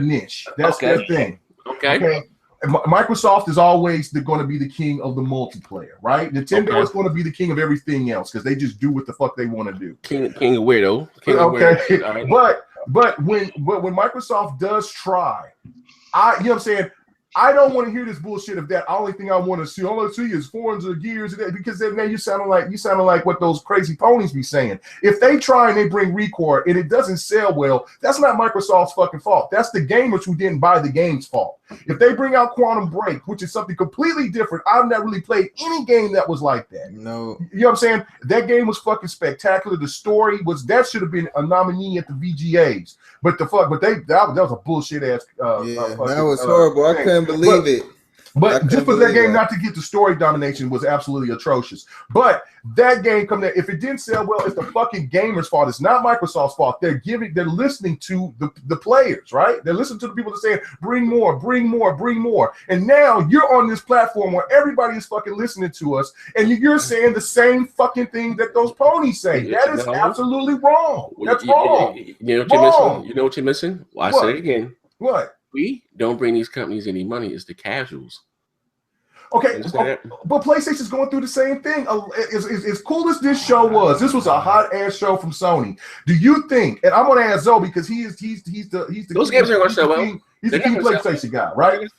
niche. That's their thing. Okay. Microsoft is always going to be the king of the multiplayer, right? Nintendo is going to be the king of everything else because they just do what the fuck they want to do. King of weirdo. But when Microsoft does try, you know what I'm saying? I don't want to hear this bullshit of that. The only thing I want to see, all I see is foreigns of gears, because then you sounding like what those crazy ponies be saying. If they try and they bring Record and it doesn't sell well, that's not Microsoft's fucking fault. That's the gamers who didn't buy the game's fault. If they bring out Quantum Break, which is something completely different, I've never really played any game that was like that. No, you know what I'm saying? That game was fucking spectacular. The story that should have been a nominee at the VGAs. But that was a bullshit ass. That was horrible. I couldn't believe it. But just for that game not to get the story domination was absolutely atrocious. But that game coming there, if it didn't sell well, it's the fucking gamers' fault. It's not Microsoft's fault. They're listening to the players, right? They're listening to the people that saying, bring more, bring more, bring more. And now you're on this platform where everybody is fucking listening to us, and you're saying the same fucking thing that those ponies say. That is absolutely wrong. That's wrong. You know what you're missing? You know what you're missing? Well, I say it again. What? We don't bring these companies any money. It's the casuals. Okay, but PlayStation's going through the same thing. As cool as this show was, this was a hot ass show from Sony. Do you think? And I'm going to ask Zoe because he's the those games are going to sell well. He's the key PlayStation guy, right?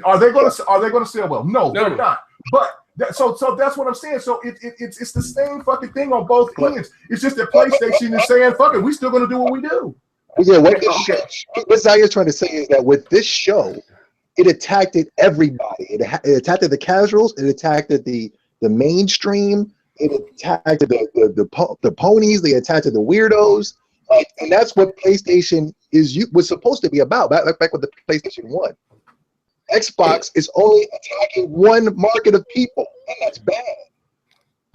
Are they going to sell well? No, they're not. But so that's what I'm saying. So it's the same fucking thing on both ends. It's just that PlayStation is saying, "Fuck it, we still going to do what we do." Yeah, what Zaya's trying to say is that with this show, it attacked everybody. It attacked the casuals. It attacked the mainstream. It attacked the ponies. They attacked the weirdos, and that's what PlayStation was supposed to be about. Back with the PlayStation 1, Xbox is only attacking one market of people, and that's bad.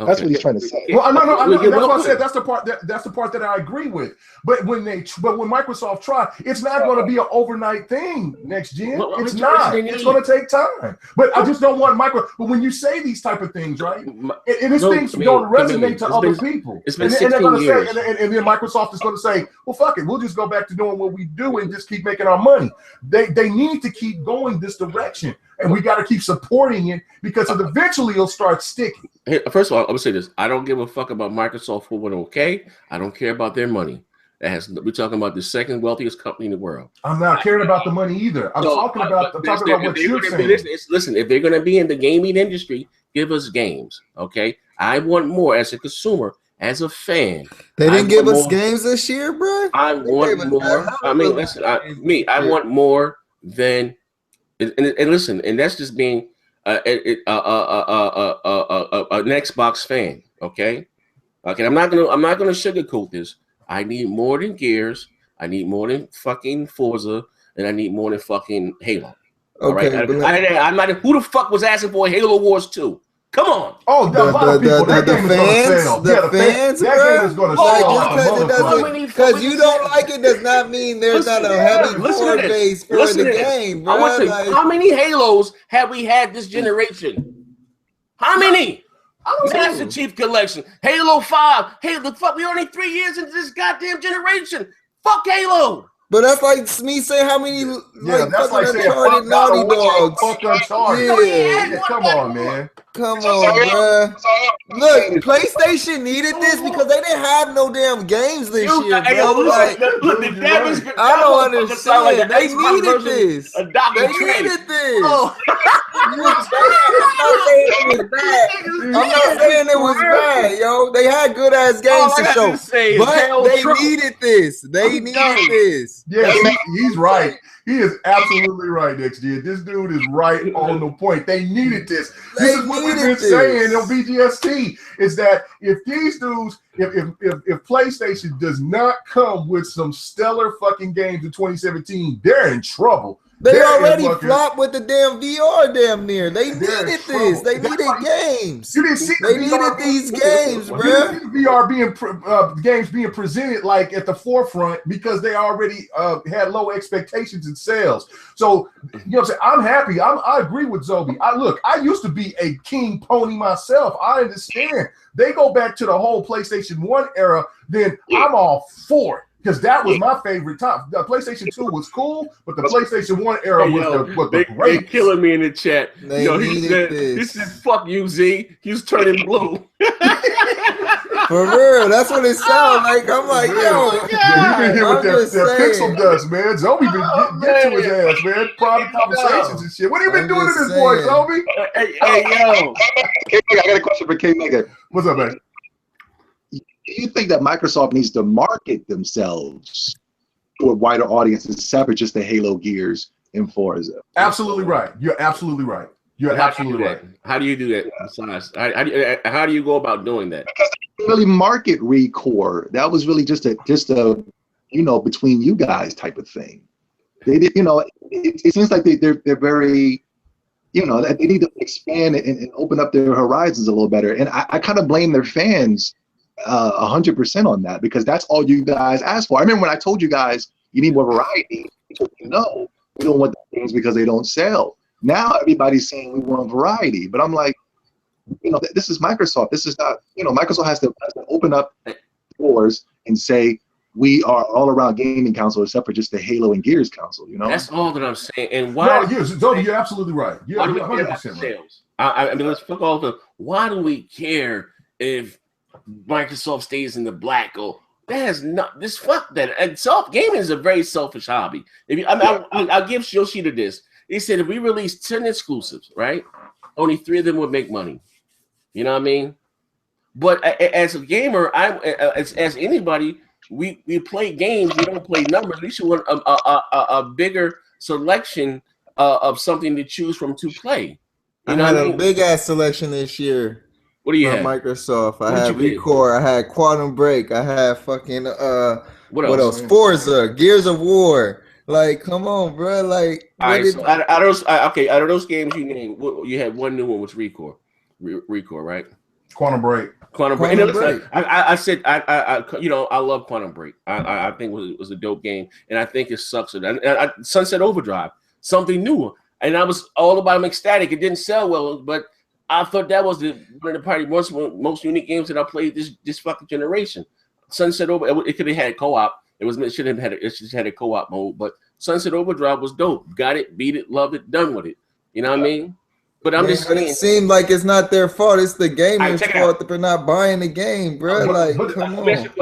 Okay. That's what he's trying to say. Well, no, that's what I said. That's the part that I agree with. But when Microsoft try, it's not going to be an overnight thing next gen. It's not. It's going to take time. But I just don't want But when you say these type of things, right, and these things don't resonate to other people. It's been 16 years. And then Microsoft is going to say, well, fuck it, we'll just go back to doing what we do and just keep making our money. They need to keep going this direction. And we got to keep supporting it because eventually it'll start sticking. Hey, first of all, I'm gonna say this: I don't give a fuck about Microsoft for what okay. I don't care about their money. We're talking about the second wealthiest company in the world. I'm not caring about the money either. I'm talking about what you're saying. Listen, if they're gonna be in the gaming industry, give us games, okay? I want more as a consumer, as a fan. They didn't give us games this year, bro. I want more. I mean, listen, I want more than. And listen, and that's just being an Xbox fan, okay? I'm not gonna sugarcoat this. I need more than Gears. I need more than fucking Forza, and I need more than fucking Halo. All right? I'm not. Who the fuck was asking for Halo Wars 2? Come on. Oh, a lot of people. That game is going to sell. The fans, that game is going to sell. Because you don't like it does not mean there's not a heavy core base for the game, bro. How many Halos have we had this generation? How many? Master Chief Collection, Halo 5. Hey, the fuck, we only 3 years into this goddamn generation. Fuck Halo. But that's like me saying how many that's like saying Uncharted Naughty Dogs. Fuck Uncharted. Yeah, come on, man. Come on, bro. Look, PlayStation needed this because they didn't have no damn games this year, bro. I don't understand. They needed this. They needed this. I'm not saying it was bad, yo. They had good ass games to show, but they needed this. They needed this. Yeah, he's right. He is absolutely right, next year. This dude is right on the point. They needed this. This is what we've been saying on BGST is that if these dudes, if PlayStation does not come with some stellar fucking games in 2017, they're in trouble. They already flopped with the damn VR damn near. They needed this. They needed games. You didn't see they needed these games, bro. You didn't see the VR games being presented like at the forefront because they already had low expectations in sales. So you know what I'm saying? I'm happy. I agree with Zobe. I used to be a king pony myself. I understand. They go back to the whole PlayStation 1 era, then I'm all for it. Because that was my favorite time. The PlayStation 2 was cool, but the PlayStation 1 era was the great. They killing me in the chat. He said, fuck you, Z. He's turning blue. For real, that's what it sounds like. I'm like, yo, he been here with that pixel dust, man. Zobe been get to his ass, man. Private conversations and shit. What have you been doing to this boy, Zobe? Hey, yo. I got a question for K Mega. What's up, man? Do you think that Microsoft needs to market themselves to a wider audience separate just the Halo Gears and Forza? Absolutely right. You're absolutely right. You're absolutely right. How do you do that? Besides, how do you go about doing that? Because they didn't really market ReCore. That was really just a between you guys type of thing. They did, it seems like they're very, they need to expand and open up their horizons a little better. And I kind of blame their fans 100% on that, because that's all you guys asked for. I remember when I told you guys you need more variety, you told me no, we don't want the things because they don't sell. Now everybody's saying we want variety, but I'm like, this is Microsoft. This is not, Microsoft has to open up doors and say we are all around gaming console except for just the Halo and Gears console. That's all that I'm saying. And why? No, you're absolutely right. You're 100% right. I mean, let's fuck all the. Why do we care if Microsoft stays in the black? Or that has not this fuck that. And gaming is a very selfish hobby. I'll give Yoshida this. He said if we release 10 exclusives, right, only 3 of them would make money. You know what I mean? But as a gamer, as anybody, we play games. We don't play numbers. We should want a bigger selection of something to choose from to play. I had a big ass selection this year. What do you have? Microsoft. I had ReCore. I had Quantum Break. I had fucking what else? Forza, Gears of War. Like, come on, bro. Like, out of those games you named, you had one new one, was ReCore. ReCore, right? Quantum Break. I said I love Quantum Break. I think it was a dope game, and I think it sucks. And Sunset Overdrive, something new, and I was all about ecstatic. It didn't sell well, but I thought that was one of the most unique games that I played this fucking generation. Sunset Overdrive, it could have had co-op. It should have had a co-op mode, but Sunset Overdrive was dope. Got it, beat it, loved it, done with it. You know what I mean? But I'm just saying, it seemed like it's not their fault. It's the gamer's fault that they're not buying the game, bro. Come on.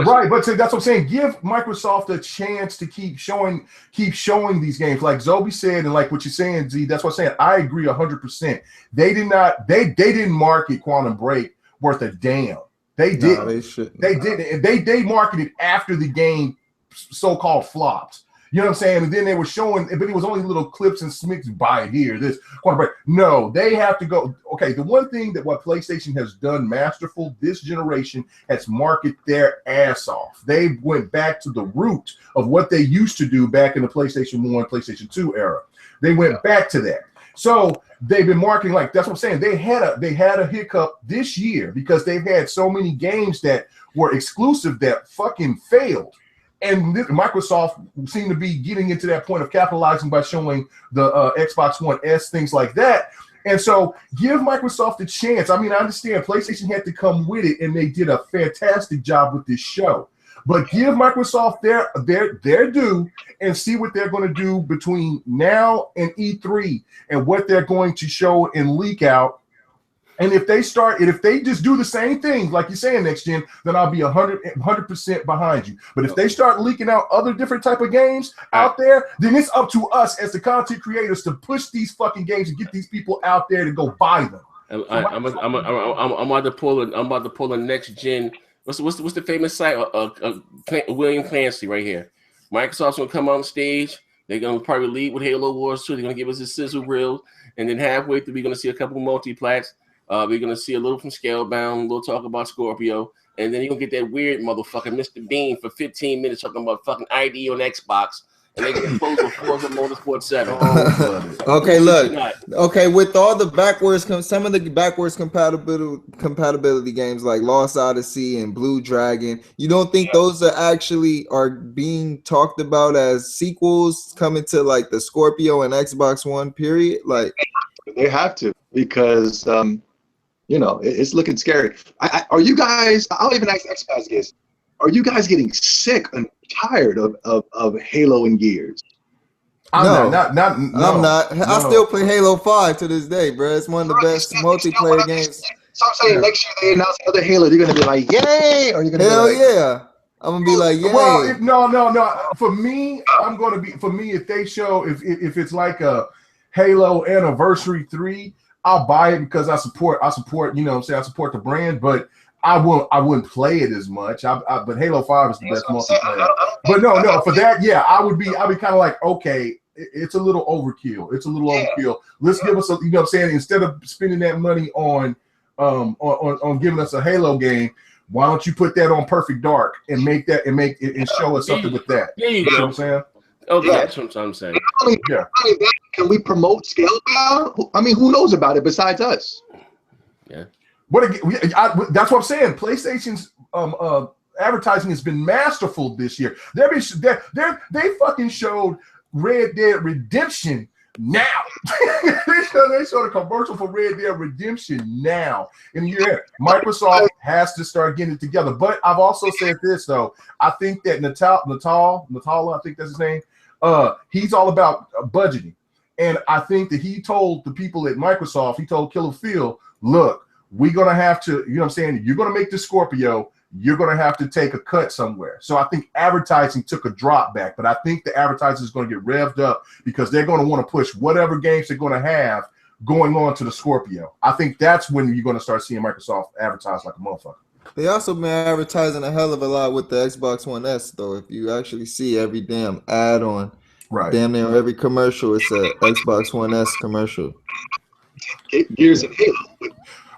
Right, but that's what I'm saying. Give Microsoft a chance to keep showing these games. Like Zobe said, and like what you're saying, Z, that's what I'm saying. I agree 100%. They didn't market Quantum Break worth a damn. They didn't. No, they shouldn't. They didn't. They marketed after the game so-called flopped. You know what I'm saying? And then they were showing, but it was only little clips and snicks. Buy it here, this Quantum Break. No, they have to go. Okay, the one thing that what PlayStation has done masterful this generation has marketed their ass off. They went back to the root of what they used to do back in the PlayStation 1, PlayStation 2 era. They went back to that. So they've been marketing like that's what I'm saying. They had a hiccup this year because they've had so many games that were exclusive that fucking failed. And Microsoft seemed to be getting into that point of capitalizing by showing the Xbox One S, things like that. And so give Microsoft a chance. I mean, I understand PlayStation had to come with it, and they did a fantastic job with this show. But give Microsoft their due and see what they're going to do between now and E3 and what they're going to show and leak out. And if they just do the same thing, like you're saying, next gen, then I'll be 100% behind you. But if they start leaking out other different type of games out there, then it's up to us as the content creators to push these fucking games and get these people out there to go buy them. I'm about to pull a next gen. What's the famous site? William Clancy right here. Microsoft's gonna come on stage. They're gonna probably lead with Halo Wars 2. They're gonna give us a sizzle reel, and then halfway through, we're gonna see a couple multi-plats. We're gonna see a little from Scalebound, a little talk about Scorpio, and then you're gonna get that weird motherfucker, Mr. Bean, for 15 minutes talking about fucking ID on Xbox, and they get close with Forza Motorsport 7. Okay, look. Okay, with all the some of the backwards compatibility games like Lost Odyssey and Blue Dragon, you don't think those are being talked about as sequels coming to like the Scorpio and Xbox One period? Like they have to, because it's looking scary. Are you guys? I'll even ask Xbox guys. Are you guys getting sick and tired of Halo and Gears? I'm not. I still play Halo 5 to this day, bro. It's one of the best multiplayer games So I'm saying next year they announce another Halo, you're gonna be like, yay, or you're gonna hell be like, yeah. I'm gonna be like, yay. Well, no. For me, if they show if it's like a Halo Anniversary 3, I'll buy it because I support, you know what I'm saying, I support the brand, but I wouldn't play it as much. But Halo 5 is the best multiplayer. But no, for that, yeah, I'd be kind of like, okay, it's a little overkill. It's a little overkill. Let's give us a, you know what I'm saying, instead of spending that money on giving us a Halo game, why don't you put that on Perfect Dark and make it and show us something with that? Yeah, you know go. what I'm saying? Okay, that's what I'm saying. Yeah. Can we promote Scalebound? I mean, who knows about it besides us? Yeah. That's what I'm saying. PlayStation's advertising has been masterful this year. They fucking showed Red Dead Redemption now. they showed a commercial for Red Dead Redemption now. And yeah, Microsoft has to start getting it together. But I've also said this though. I think that Natala, I think that's his name. He's all about budgeting. And I think that he told the people at Microsoft, he told Killer Phil, look, we're gonna have to, you know what I'm saying? You're gonna make the Scorpio, you're gonna have to take a cut somewhere. So I think advertising took a drop back, but I think the advertising is gonna get revved up because they're gonna want to push whatever games they're gonna have going on to the Scorpio. I think that's when you're gonna start seeing Microsoft advertise like a motherfucker. They also been advertising a hell of a lot with the Xbox One S, though. If you actually see every damn add-on, right? Damn near every commercial, it's a Xbox One S commercial. Gears of Halo.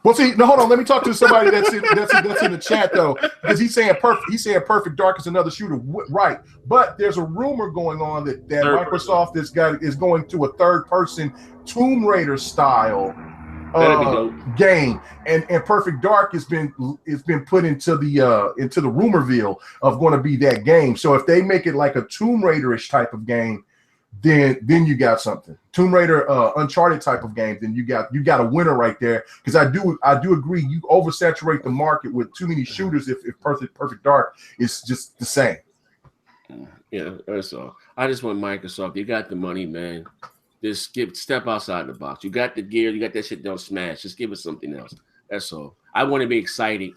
Well, see, no, hold on. Let me talk to somebody that's in the chat though, because he's saying Perfect Dark is another shooter, right? But there's a rumor going on that Microsoft is going to a third-person Tomb Raider style game, and Perfect Dark has been put into the rumorville of going to be that game. So if they make it like a Tomb Raider-ish type of game, then you got something. Tomb Raider, Uncharted type of game, then you got a winner right there. Because I do agree, you oversaturate the market with too many shooters if Perfect Dark is just the same. Yeah, that's all. I just want Microsoft. You got the money, man. Just step outside the box. You got the gear. You got that shit. Don't smash. Just give us something else. That's all. I want to be excited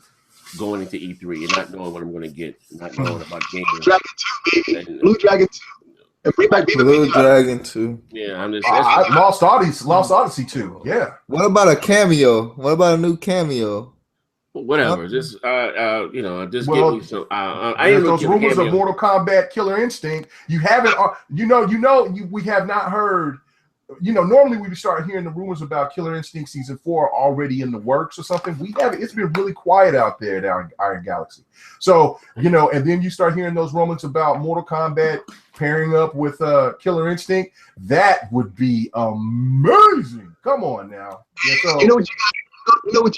going into E3 and not knowing what I'm going to get, not knowing about games. Dragon 2, baby. Blue Dragon 2. And bring back Blue Dragon 2. Yeah, I'm just. Lost Odyssey 2. Yeah. What about a cameo? What about a new cameo? Whatever. Just give me some. Those rumors of Mortal Kombat Killer Instinct. You haven't. We have not heard. Normally we start hearing the rumors about Killer Instinct Season 4 already in the works or something. We haven't. It's been really quiet out there down in Iron Galaxy. So and then you start hearing those rumors about Mortal Kombat pairing up with Killer Instinct. That would be amazing. Come on now. Yeah, so, you know what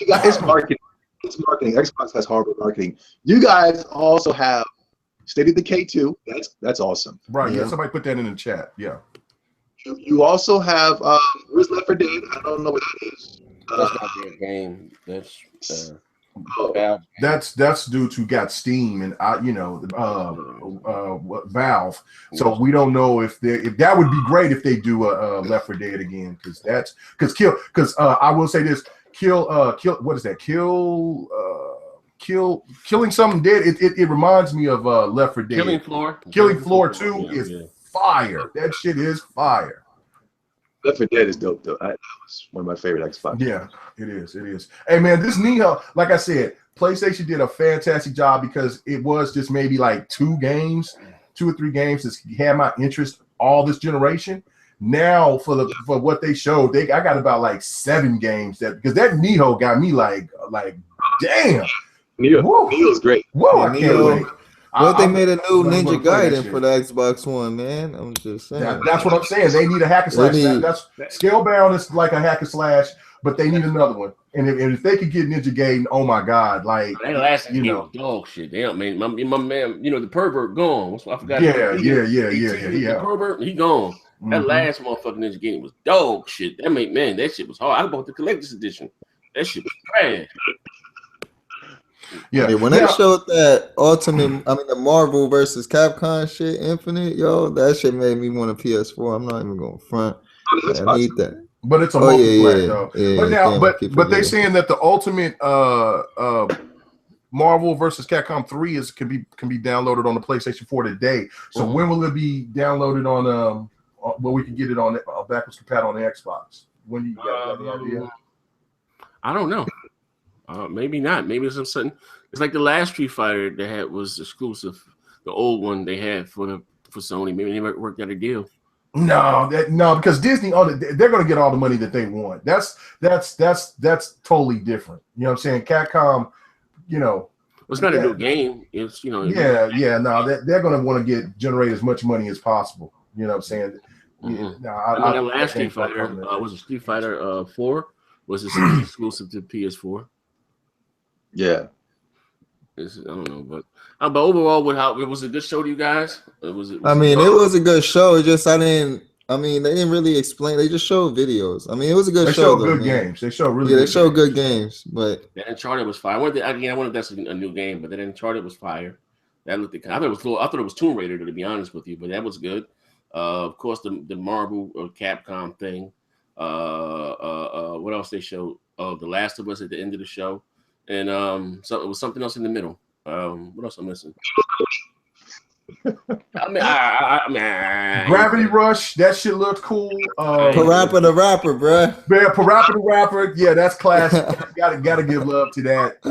you got? It's marketing. It's marketing. Xbox has horrible marketing. You guys also have State of Decay 2. That's awesome. Right. Yeah. Somebody put that in the chat. Yeah. You also have where's Left 4 Dead? I don't know what that is. That's not their game. That's dudes who got Steam and Valve. So we don't know if that would be great if they do a Left 4 Dead again, because I will say this, what is that? Killing something dead. It reminds me of Left 4 Dead. Killing Floor 2 is fire. That shit is fire. Left 4 Dead is dope though. That was one of my favorite Xbox. Yeah, it is. It is. Hey man, this Neo, like I said, PlayStation did a fantastic job because it was just maybe like 2 or 3 games that had my interest all this generation. Now for what they showed, I got about like 7 games because that Neo got me like damn. Neo's great. Whoa, I can't wait. But they made a new Ninja Gaiden for the Xbox One, man. I'm just saying. That's what I'm saying. They need a hack and slash. That's Scalebound is like a hack and slash, but they need another one. And if they could get Ninja Gaiden, oh my God, like that last dog shit. Damn, man, my man, the pervert gone. I forgot. Yeah. The pervert, he gone. That last motherfucking Ninja Gaiden was dog shit. That shit was hard. I bought the collector's edition. That shit was trash. Yeah, when they showed that the Marvel versus Capcom shit, Infinite, that shit made me want a PS4. I'm not even going front. I need that. But it's a multi-plat though. But now, but they saying that the ultimate Marvel versus Capcom 3 can be downloaded on the PlayStation 4 today. So when will it be downloaded on well, we can get it on backwards compatible on the Xbox? When do you got any idea? I don't know. Maybe not. Maybe it's something. It's like the last Street Fighter they had was exclusive. The old one they had for Sony. Maybe they worked out a deal. No, because Disney, they're going to get all the money that they want. That's totally different. You know what I'm saying? Capcom, you know, it's not a new game. It's, you know, no, they're going to want to generate as much money as possible. You know what I'm saying? Mm-hmm. The last Street Fighter was a Street Fighter 4 was exclusive to PS4. Yeah. I don't know, but overall, it was a good show to you guys. It was a good show. It just they didn't really explain. They just showed videos. I mean, it was a good show. They showed good games. They showed good games. But that Uncharted was fire. I wonder if that's a new game, but that Uncharted was fire. That looked. I thought it was Tomb Raider, to be honest with you, but that was good. Of course, the Marvel or Capcom thing. What else they showed? The Last of Us at the end of the show. And so it was something else in the middle. What else I'm missing? Gravity Rush, that shit looked cool. Parappa the Rapper, bruh. Yeah, Parappa the Rapper, yeah, that's classic. gotta give love to that.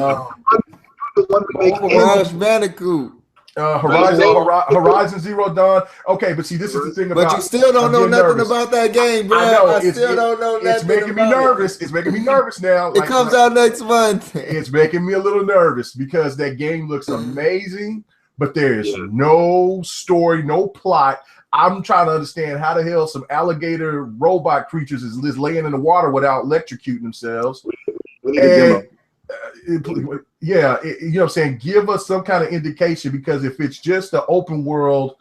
Crash Bandicoot. Horizon Zero Dawn. Okay, but see, this is the thing about. But you still don't know nothing about that game, bro. I still don't know nothing. It's making me nervous. It's making me nervous now. It comes out next month. It's making me a little nervous because that game looks amazing, but there is no story, no plot. I'm trying to understand how the hell some alligator robot creatures is laying in the water without electrocuting themselves. You know what I'm saying? Give us some kind of indication, because if it's just an open world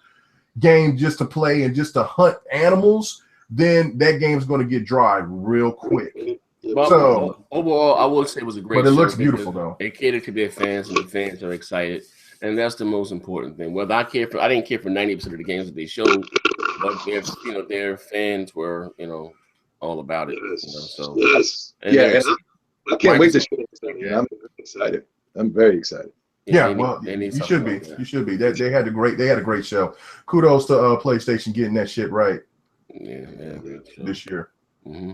game just to play and just to hunt animals, then that game's going to get dry real quick. So overall, I would say it was a great show. But it looks beautiful though. It catered to their fans, and the fans are excited, and that's the most important thing. Whether I didn't care for 90% of the games that they showed, but their fans were all about it. So I can't wait to show it. I'm excited. I'm very excited. You should be. You should be. They had a great show. Kudos to PlayStation getting that shit right. This year. Mm-hmm.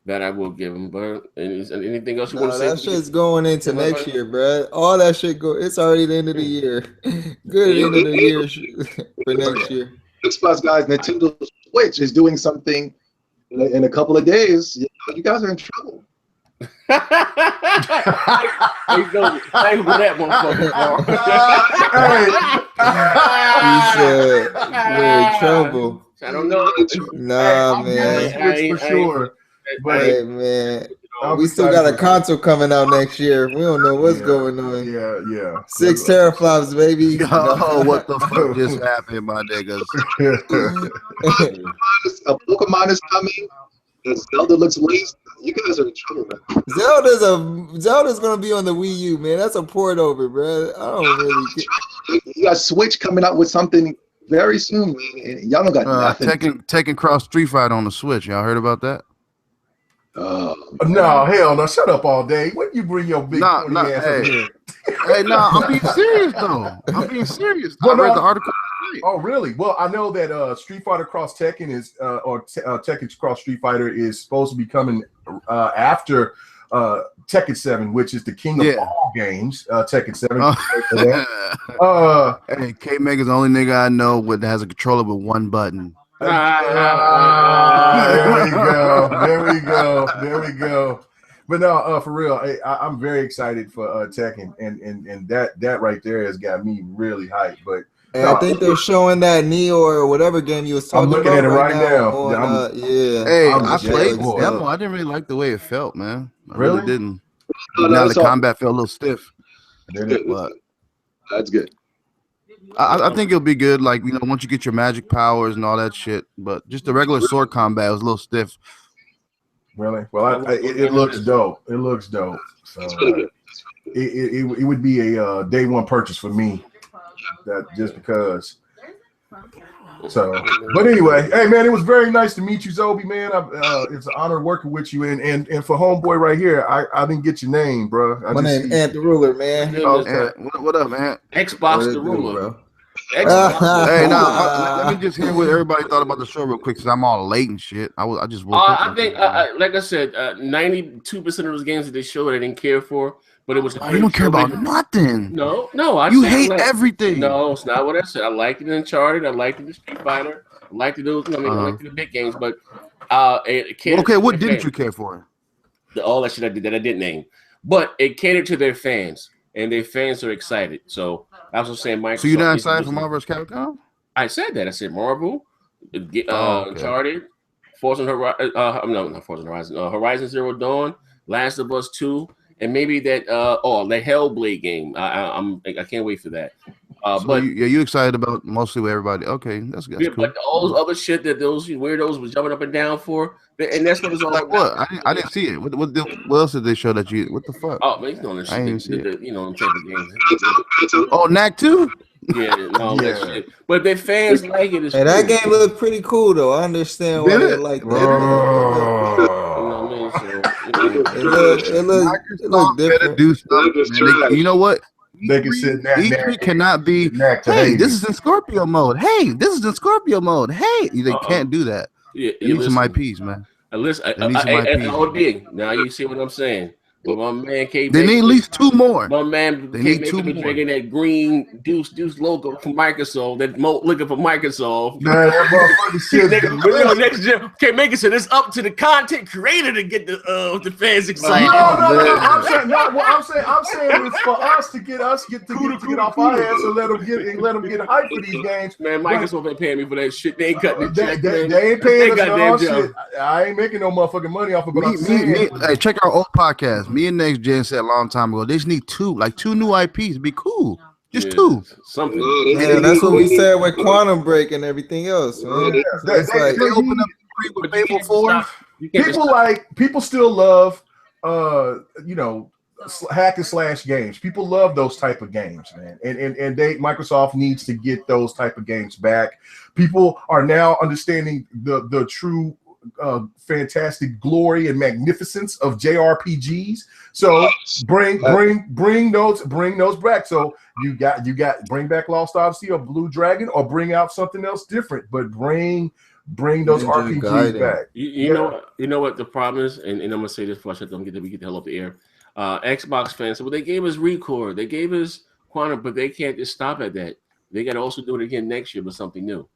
That I will give them. But anything else you want to say? That shit's going into next year, bro. All that shit it's already the end of the year. Good end of the year for next year. Xbox guys, Nintendo Switch is doing something in a couple of days. You guys are in trouble. Thanks for that motherfucker. He said we're in trouble. I don't know. Nah, man. For sure. But hey, man. We still got a console coming out next year. We don't know what's going on. Yeah. 6 teraflops, baby. Oh, what the fuck just happened, my niggas? A Pokemon is coming. Zelda looks lazy. You guys are in trouble, man. Zelda's gonna be on the Wii U, man. That's a port over, bro. I don't really care. You got Switch coming out with something very soon, man. And y'all don't got nothing. Taking Cross Street Fighter on the Switch. Y'all heard about that? No, hell no. Shut up all day. When you bring your big ass up here? I'm being serious though. I read the article. Oh, really? Well, I know that Street Fighter Cross Tekken is, Tekken Cross Street Fighter is supposed to be coming after Tekken 7, which is the king of all games. Tekken 7. Hey, K Mega's the only nigga I know that has a controller with one button. There we go. But no, for real, I'm very excited for Tekken, and that right there has got me really hyped. But I think they're showing that Neo or whatever game you was talking about. I'm looking at it right now. Hey, I played the demo. I didn't really like the way it felt, man. I really didn't. Now the combat felt a little stiff. But that's good. I think it'll be good, like, once you get your magic powers and all that shit. But just the regular sword combat was a little stiff. Really? Well, it looks dope. It looks dope. So it would be a day one purchase for me. That just because So, but anyway, hey man, it was very nice to meet you, Zobe, man. It's an honor working with you, and for homeboy right here, I didn't get your name, bro. My name Ant the Ruler, man. Okay. What up, man? Xbox the Ruler, bro. Xbox. Hey, now let me just hear what everybody thought about the show real quick, because I'm all late and shit. I just woke up. I think, like I said, 92% of those games that they showed, I didn't care for. But it was. You don't care about nothing. No. You hate everything. No, it's not what I said. I liked it in Uncharted. I liked it in Street Fighter. I liked it. I liked the big games. But okay, what didn't you care for? All that shit I did that I didn't name. But it catered to their fans, and their fans are excited. So I was saying, Microsoft. So you're not excited for Marvel vs. Capcom? I said that. I said Marvel, Uncharted, Forza Horizon. No, not Forza Horizon. Horizon Zero Dawn, Last of Us 2. And maybe that the Hellblade game. I can't wait for that. But you excited about mostly with everybody? Okay, that's good. Cool. But all those other shit that those weirdos was jumping up and down for, and that's what it's all like. about. What? I didn't see it. What else did they show that you? What the fuck? Oh, man, I didn't see it. Them type of games. Oh, Knack 2? Yeah, that shit. But their fans like it. Hey, that game looked pretty cool though. I understand why they like that. It looked different. Do stuff, you know what? They can sit E3 cannot be. Hey, this is in Scorpio mode. Hey, this is in Scorpio mode. Hey, they can't do that. Yeah, need some IPs, man. Listen, now you see what I'm saying. But my man K. They need at least 2 more. My man they need 2 more. Drinking that green Deuce logo from Microsoft. That looking for Microsoft. Man, that motherfucking shit. Next gen can't make it so it's up to the content creator to get the fans excited. No. I'm saying it's for us to get off our ass and let them get hype for these games. Man, Microsoft ain't paying me for that shit. They ain't cutting the check. They ain't paying us for shit. I ain't making no motherfucking money off of it. Hey, check our old podcast. Me and Next Gen said a long time ago, they just need 2 new IPs. It'd be cool. Just 2. Something. Yeah, that's what we said with Quantum Break and everything else. Man. They open up with Fable 4. People still love hack and slash games. People love those type of games, man. And Microsoft needs to get those type of games back. People are now understanding the true fantastic glory and magnificence of JRPGs. So bring those back. So you got bring back Lost Odyssey or Blue Dragon, or bring out something else different, but bring those RPGs back. You know what the problem is, and I'm gonna say this before I shut them, we get the hell off the air. Xbox fans, well, they gave us Record, they gave us Quantum, but they can't just stop at that. They got to also do it again next year with something new.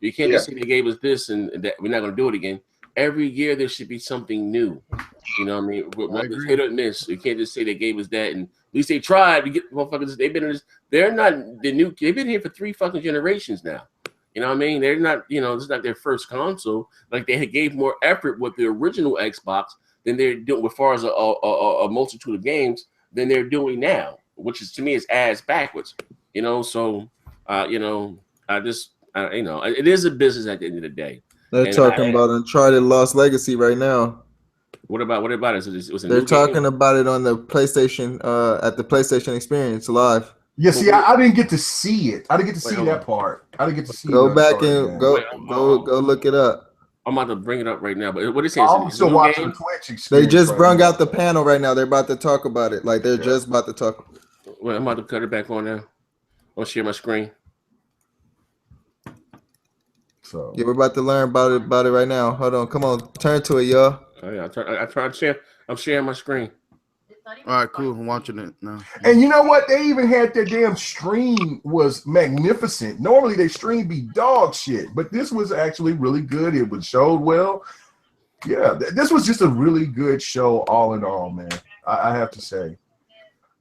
You can't just say they gave us this and that we're not going to do it again. Every year there should be something new. You know what I mean? Whether hit or miss. You can't just say they gave us that, and at least they tried to get motherfuckers. They've been in this. They're not the new. They've been here for 3 fucking generations now. You know what I mean? They're not. This is not their first console. Like they gave more effort with the original Xbox than they're doing as far as a multitude of games than they're doing now, which is to me is ass backwards. So it is a business at the end of the day. They're talking about Uncharted Lost Legacy right now. What about it? They're talking about it on the PlayStation at the PlayStation Experience Live. Yeah, see, I didn't get to see it. I didn't get to see that part. I didn't get to see. Go back and go look it up. I'm about to bring it up right now. But what is it? I'm still watching Twitch. They just brung out the panel right now. They're about to talk about it. Like they're just about to talk. Well, I'm about to cut it back on now. I'll share my screen. So yeah, we're about to learn about it right now. Hold on, come on, turn to it, y'all. Oh, yeah, I try to share. I'm sharing my screen. All right, cool. I'm watching it now. And you know what? They even had their damn stream was magnificent. Normally they stream be dog shit, but this was actually really good. It was showed well. Yeah, this was just a really good show, all in all, man. I have to say.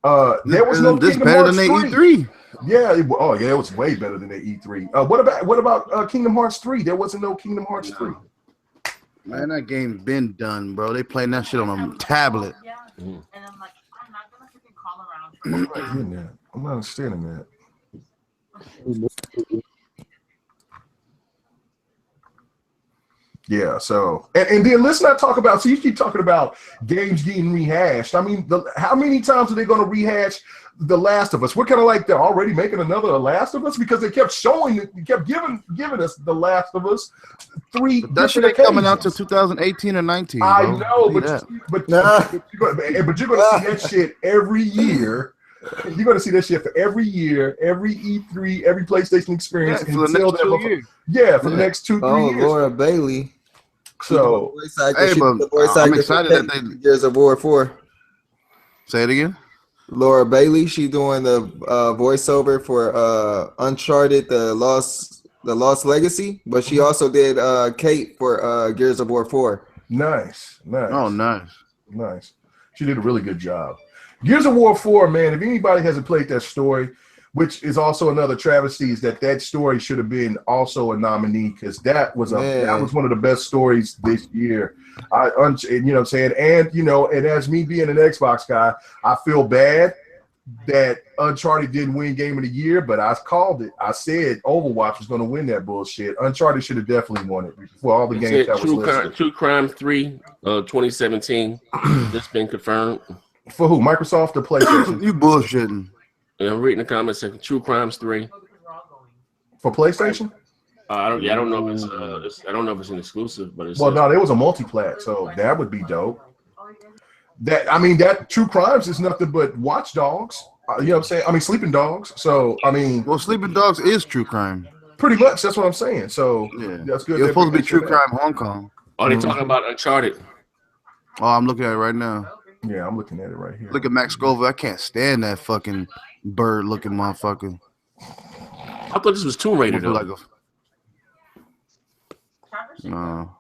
There was no this better than the E3. Yeah, it was way better than the E3. What about Kingdom Hearts 3? There wasn't no Kingdom Hearts 3. Man, that game's been done, bro. They playing that shit on a tablet. And I'm like, I'm not gonna freaking call around. I'm not understanding that. Yeah, so and then let's not talk about. So you keep talking about games getting rehashed. I mean, how many times are they going to rehash The Last of Us? We're kind of like they're already making another Last of Us because they kept showing it, kept giving us The Last of Us 3 But that shit ain't coming out to 2018 or 19. I bro. know, but you're going to see that shit every year. You're going to see that shit for every year, every E3, every PlayStation experience for the next 2 years. Yeah, for the next 2-3 years. Laura Bailey. So, hey, but I'm excited that they Gears of War 4. Say it again. Laura Bailey, she's doing the voiceover for Uncharted, the Lost Legacy, but she also did Kate for Gears of War 4. Nice. Oh, nice. She did a really good job. Gears of War 4, man, if anybody hasn't played that story, which is also another travesty, is that story should have been also a nominee because that was one of the best stories this year. You know what I'm saying? And, and as me being an Xbox guy, I feel bad that Uncharted didn't win Game of the Year, but I called it. I said Overwatch was going to win that bullshit. Uncharted should have definitely won it for all the games that was listed. True Crime 3, 2017, just been confirmed. For who? Microsoft or PlayStation? You bullshitting. Yeah, I'm reading the comments section. True Crimes 3 for PlayStation. I don't know if it's I don't know if it's an exclusive, but it's no, there was a multi-plat, so that would be dope. That True Crimes is nothing but Watch Dogs. You know what I'm saying? I mean, Sleeping Dogs. So Sleeping Dogs is True Crime. Pretty much, that's what I'm saying. So that's good. It's supposed to be True Crime Hong Kong. Are they talking about Uncharted? Oh, I'm looking at it right now. Yeah, I'm looking at it right here. Look at Max Scoville. I can't stand that fucking bird-looking motherfucker. I thought this was Tomb Raider though.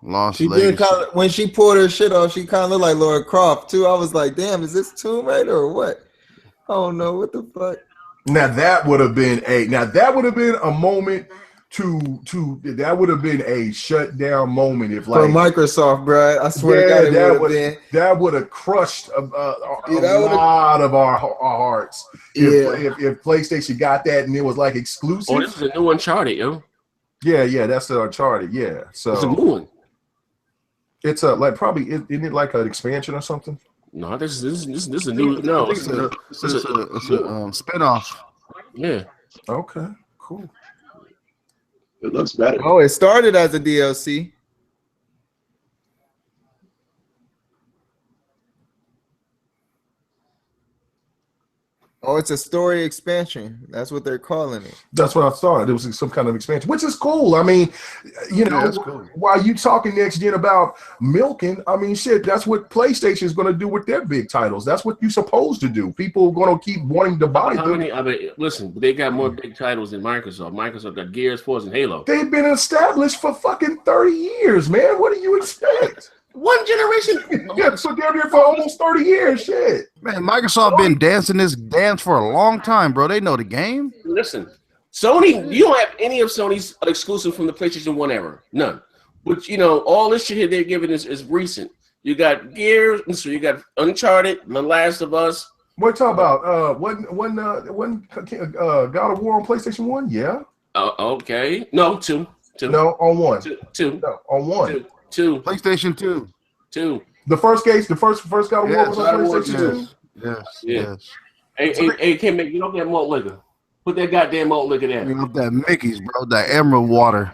Lost Legacy. When she pulled her shit off, she kind of looked like Lara Croft too. I was like, damn, is this Tomb Raider or what? I don't know what the fuck. Now that would have been a moment that would have been a shutdown moment if for Microsoft, bro. I swear to God, that would have crushed a lot of our hearts. If PlayStation got that and it was like exclusive. Oh, this is a new Uncharted, yo. Yeah, that's the Uncharted. Yeah, so it's a new one. It's isn't it like an expansion or something? No, this is a new. No, it's a spinoff. Yeah. Okay. Cool. It looks better. Oh, it started as a DLC. Oh, it's a story expansion. That's what they're calling it. That's what I thought. It was some kind of expansion, which is cool. I mean, cool. While you talking next gen about milking, I mean, shit, that's what PlayStation is going to do with their big titles. That's what you're supposed to do. People are going to keep wanting to buy them. Listen, they got more big titles than Microsoft. Microsoft got Gears, Forza, and Halo. They've been established for fucking 30 years, man. What do you expect? One generation. Yeah, so they're there for almost 30 years. Shit. Man, Microsoft been dancing this dance for a long time, bro. They know the game. Listen, Sony, you don't have any of Sony's exclusive from the PlayStation 1 era. None. But, all this shit here they're giving is recent. You got Gears, so you got Uncharted, The Last of Us. What talking about? When God of War on PlayStation 1? Yeah. Okay. No, two. No, on 1. Two. No, on 1. Two. PlayStation 2. The first God of War was on PlayStation 2. Yes. Hey, can't make you know that malt liquor. Put that goddamn malt liquor there. You know that Mickey's, bro. That Emerald water.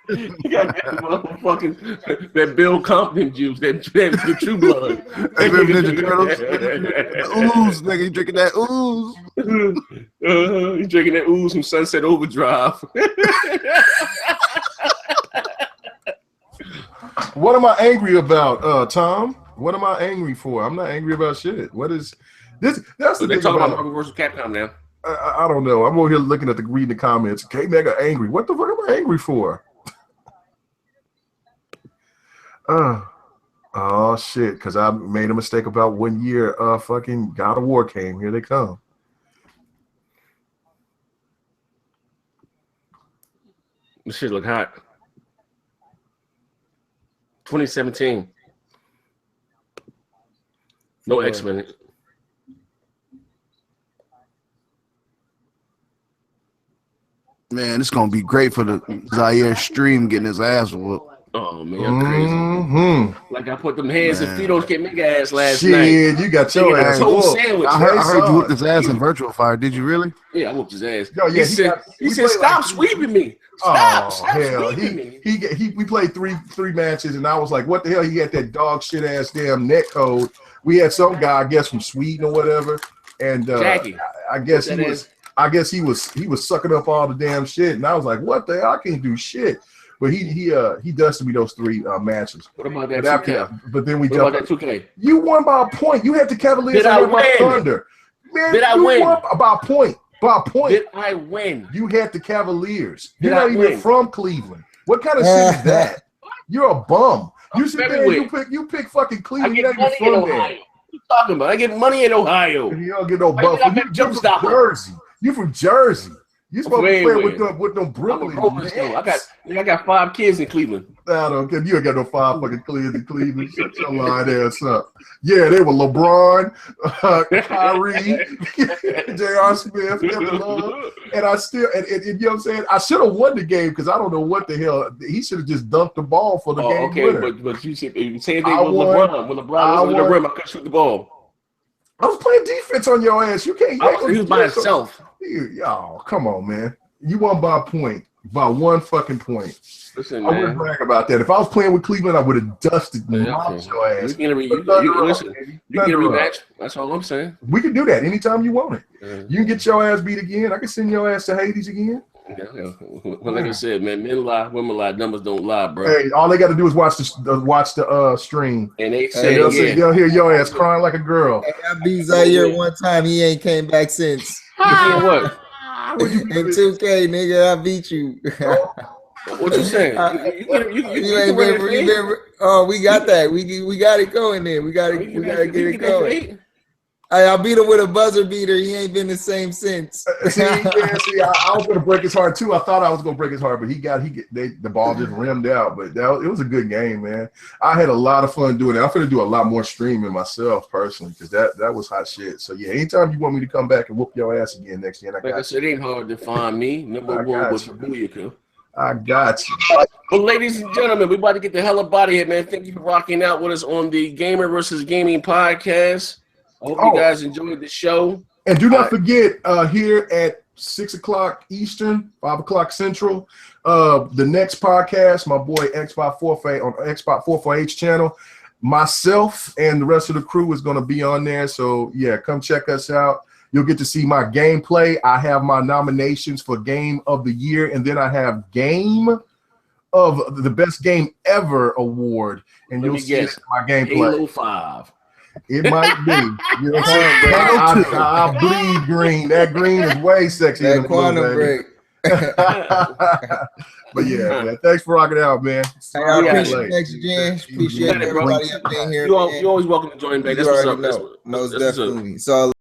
You got that motherfucking that Bill Compton juice, that the True Blood. Hey, Ninja Turtles. Ooze, nigga, you drinking that ooze? You drinking that ooze from Sunset Overdrive. What am I angry about, Tom? What am I angry for? I'm not angry about shit. What is this? That's the they're thing talking about Marvel vs. Capcom now. I don't know. I'm over here looking at reading the comments. K-Mega angry. What the fuck am I angry for? Oh shit! Because I made a mistake about 1 year. Fucking God of War came. Here they come. This shit look hot. 2017. No X-Men. Man, it's gonna be great for the Zaire stream getting his ass whooped. Oh man, crazy. Like I put them hands and feet on Kid Mega ass last night. Shit, you got your ass whooped. I heard you whooped his ass in Virtual Fire. Did you really? Yeah, I whooped his ass. Yo, yeah, he said, "Stop sweeping me." Stop hell. sweeping me. We played three matches, and I was like, "What the hell?" He had that dog shit ass damn net code. We had some guy, I guess, from Sweden or whatever, and Jackie. I guess he was sucking up all the damn shit, and I was like, "What the hell? I can't do shit." But he dusted me those 3 matches. What about that 2K? But then we jumped. What about that 2K? You won by a point. You had the Cavaliers on my Thunder. Man, Did I win? Won by a point. By a point. Did I win? You had the Cavaliers. You're not even from Cleveland. What kind of shit is that? You're a bum. You sit there and you pick fucking Cleveland. You're not even from there. What you talking about? I get money in Ohio. You don't get no buffer. You're from Jersey. You from Jersey. You supposed to play with them Brooklyn. I got 5 kids in Cleveland. I don't care. You ain't got no 5 fucking kids in Cleveland. Shut your lying ass up. Yeah, they were LeBron, Kyrie, J.R. Smith, Kevin Love, and I still and you know what I'm saying? I should have won the game because I don't know what the hell. He should have just dunked the ball for the game winner. But you said the same thing with LeBron. When LeBron was in the rim, I couldn't shoot the ball. I was playing defense on your ass. You can't. He was by himself. Y'all, come on, man. You won by a point, by 1 fucking point. Listen, I wouldn't brag about that. If I was playing with Cleveland, I would have dusted your ass. You can get a rematch. That's all I'm saying. We can do that anytime you want it. You can get your ass beat again. I can send your ass to Hades again. Yeah. Well, like I said, man, men lie, women lie, numbers don't lie, bro. Hey, all they got to do is watch the stream, and they'll hear your ass crying like a girl. Hey, I beat Zaire one time. He ain't came back since. What? In 2K, nigga, I beat you. What you saying? You ain't been. Oh, we got that. We got it going there. We got to get it going. I beat him with a buzzer beater. He ain't been the same since. I was gonna break his heart too. I thought I was gonna break his heart, but the ball just rimmed out. But it was a good game, man. I had a lot of fun doing it. I'm gonna do a lot more streaming myself personally because that was hot shit. So yeah, anytime you want me to come back and whoop your ass again next year, I said, it ain't hard to find me. Number 1 was Booyaka. I got you. Well, ladies and gentlemen, we about to get the hell up out of here, man. Thank you for rocking out with us on the Gamer versus Gaming podcast. I hope you guys enjoyed the show. And do not forget, here at 6 o'clock Eastern, 5 o'clock Central, the next podcast, my boy Xbox 4 on Xbox 44H channel, myself and the rest of the crew is going to be on there. So, yeah, come check us out. You'll get to see my gameplay. I have my nominations for Game of the Year, and then I have Game of the Best Game Ever award. And you'll see my gameplay. Halo 5. It might be. You know what I'm saying? I bleed green. That green is way sexier than quantum break. But yeah, man, thanks for rocking out, man. I appreciate it. Appreciate everybody being here. You're always welcome to join, baby. That's what's up. No, it's definitely. So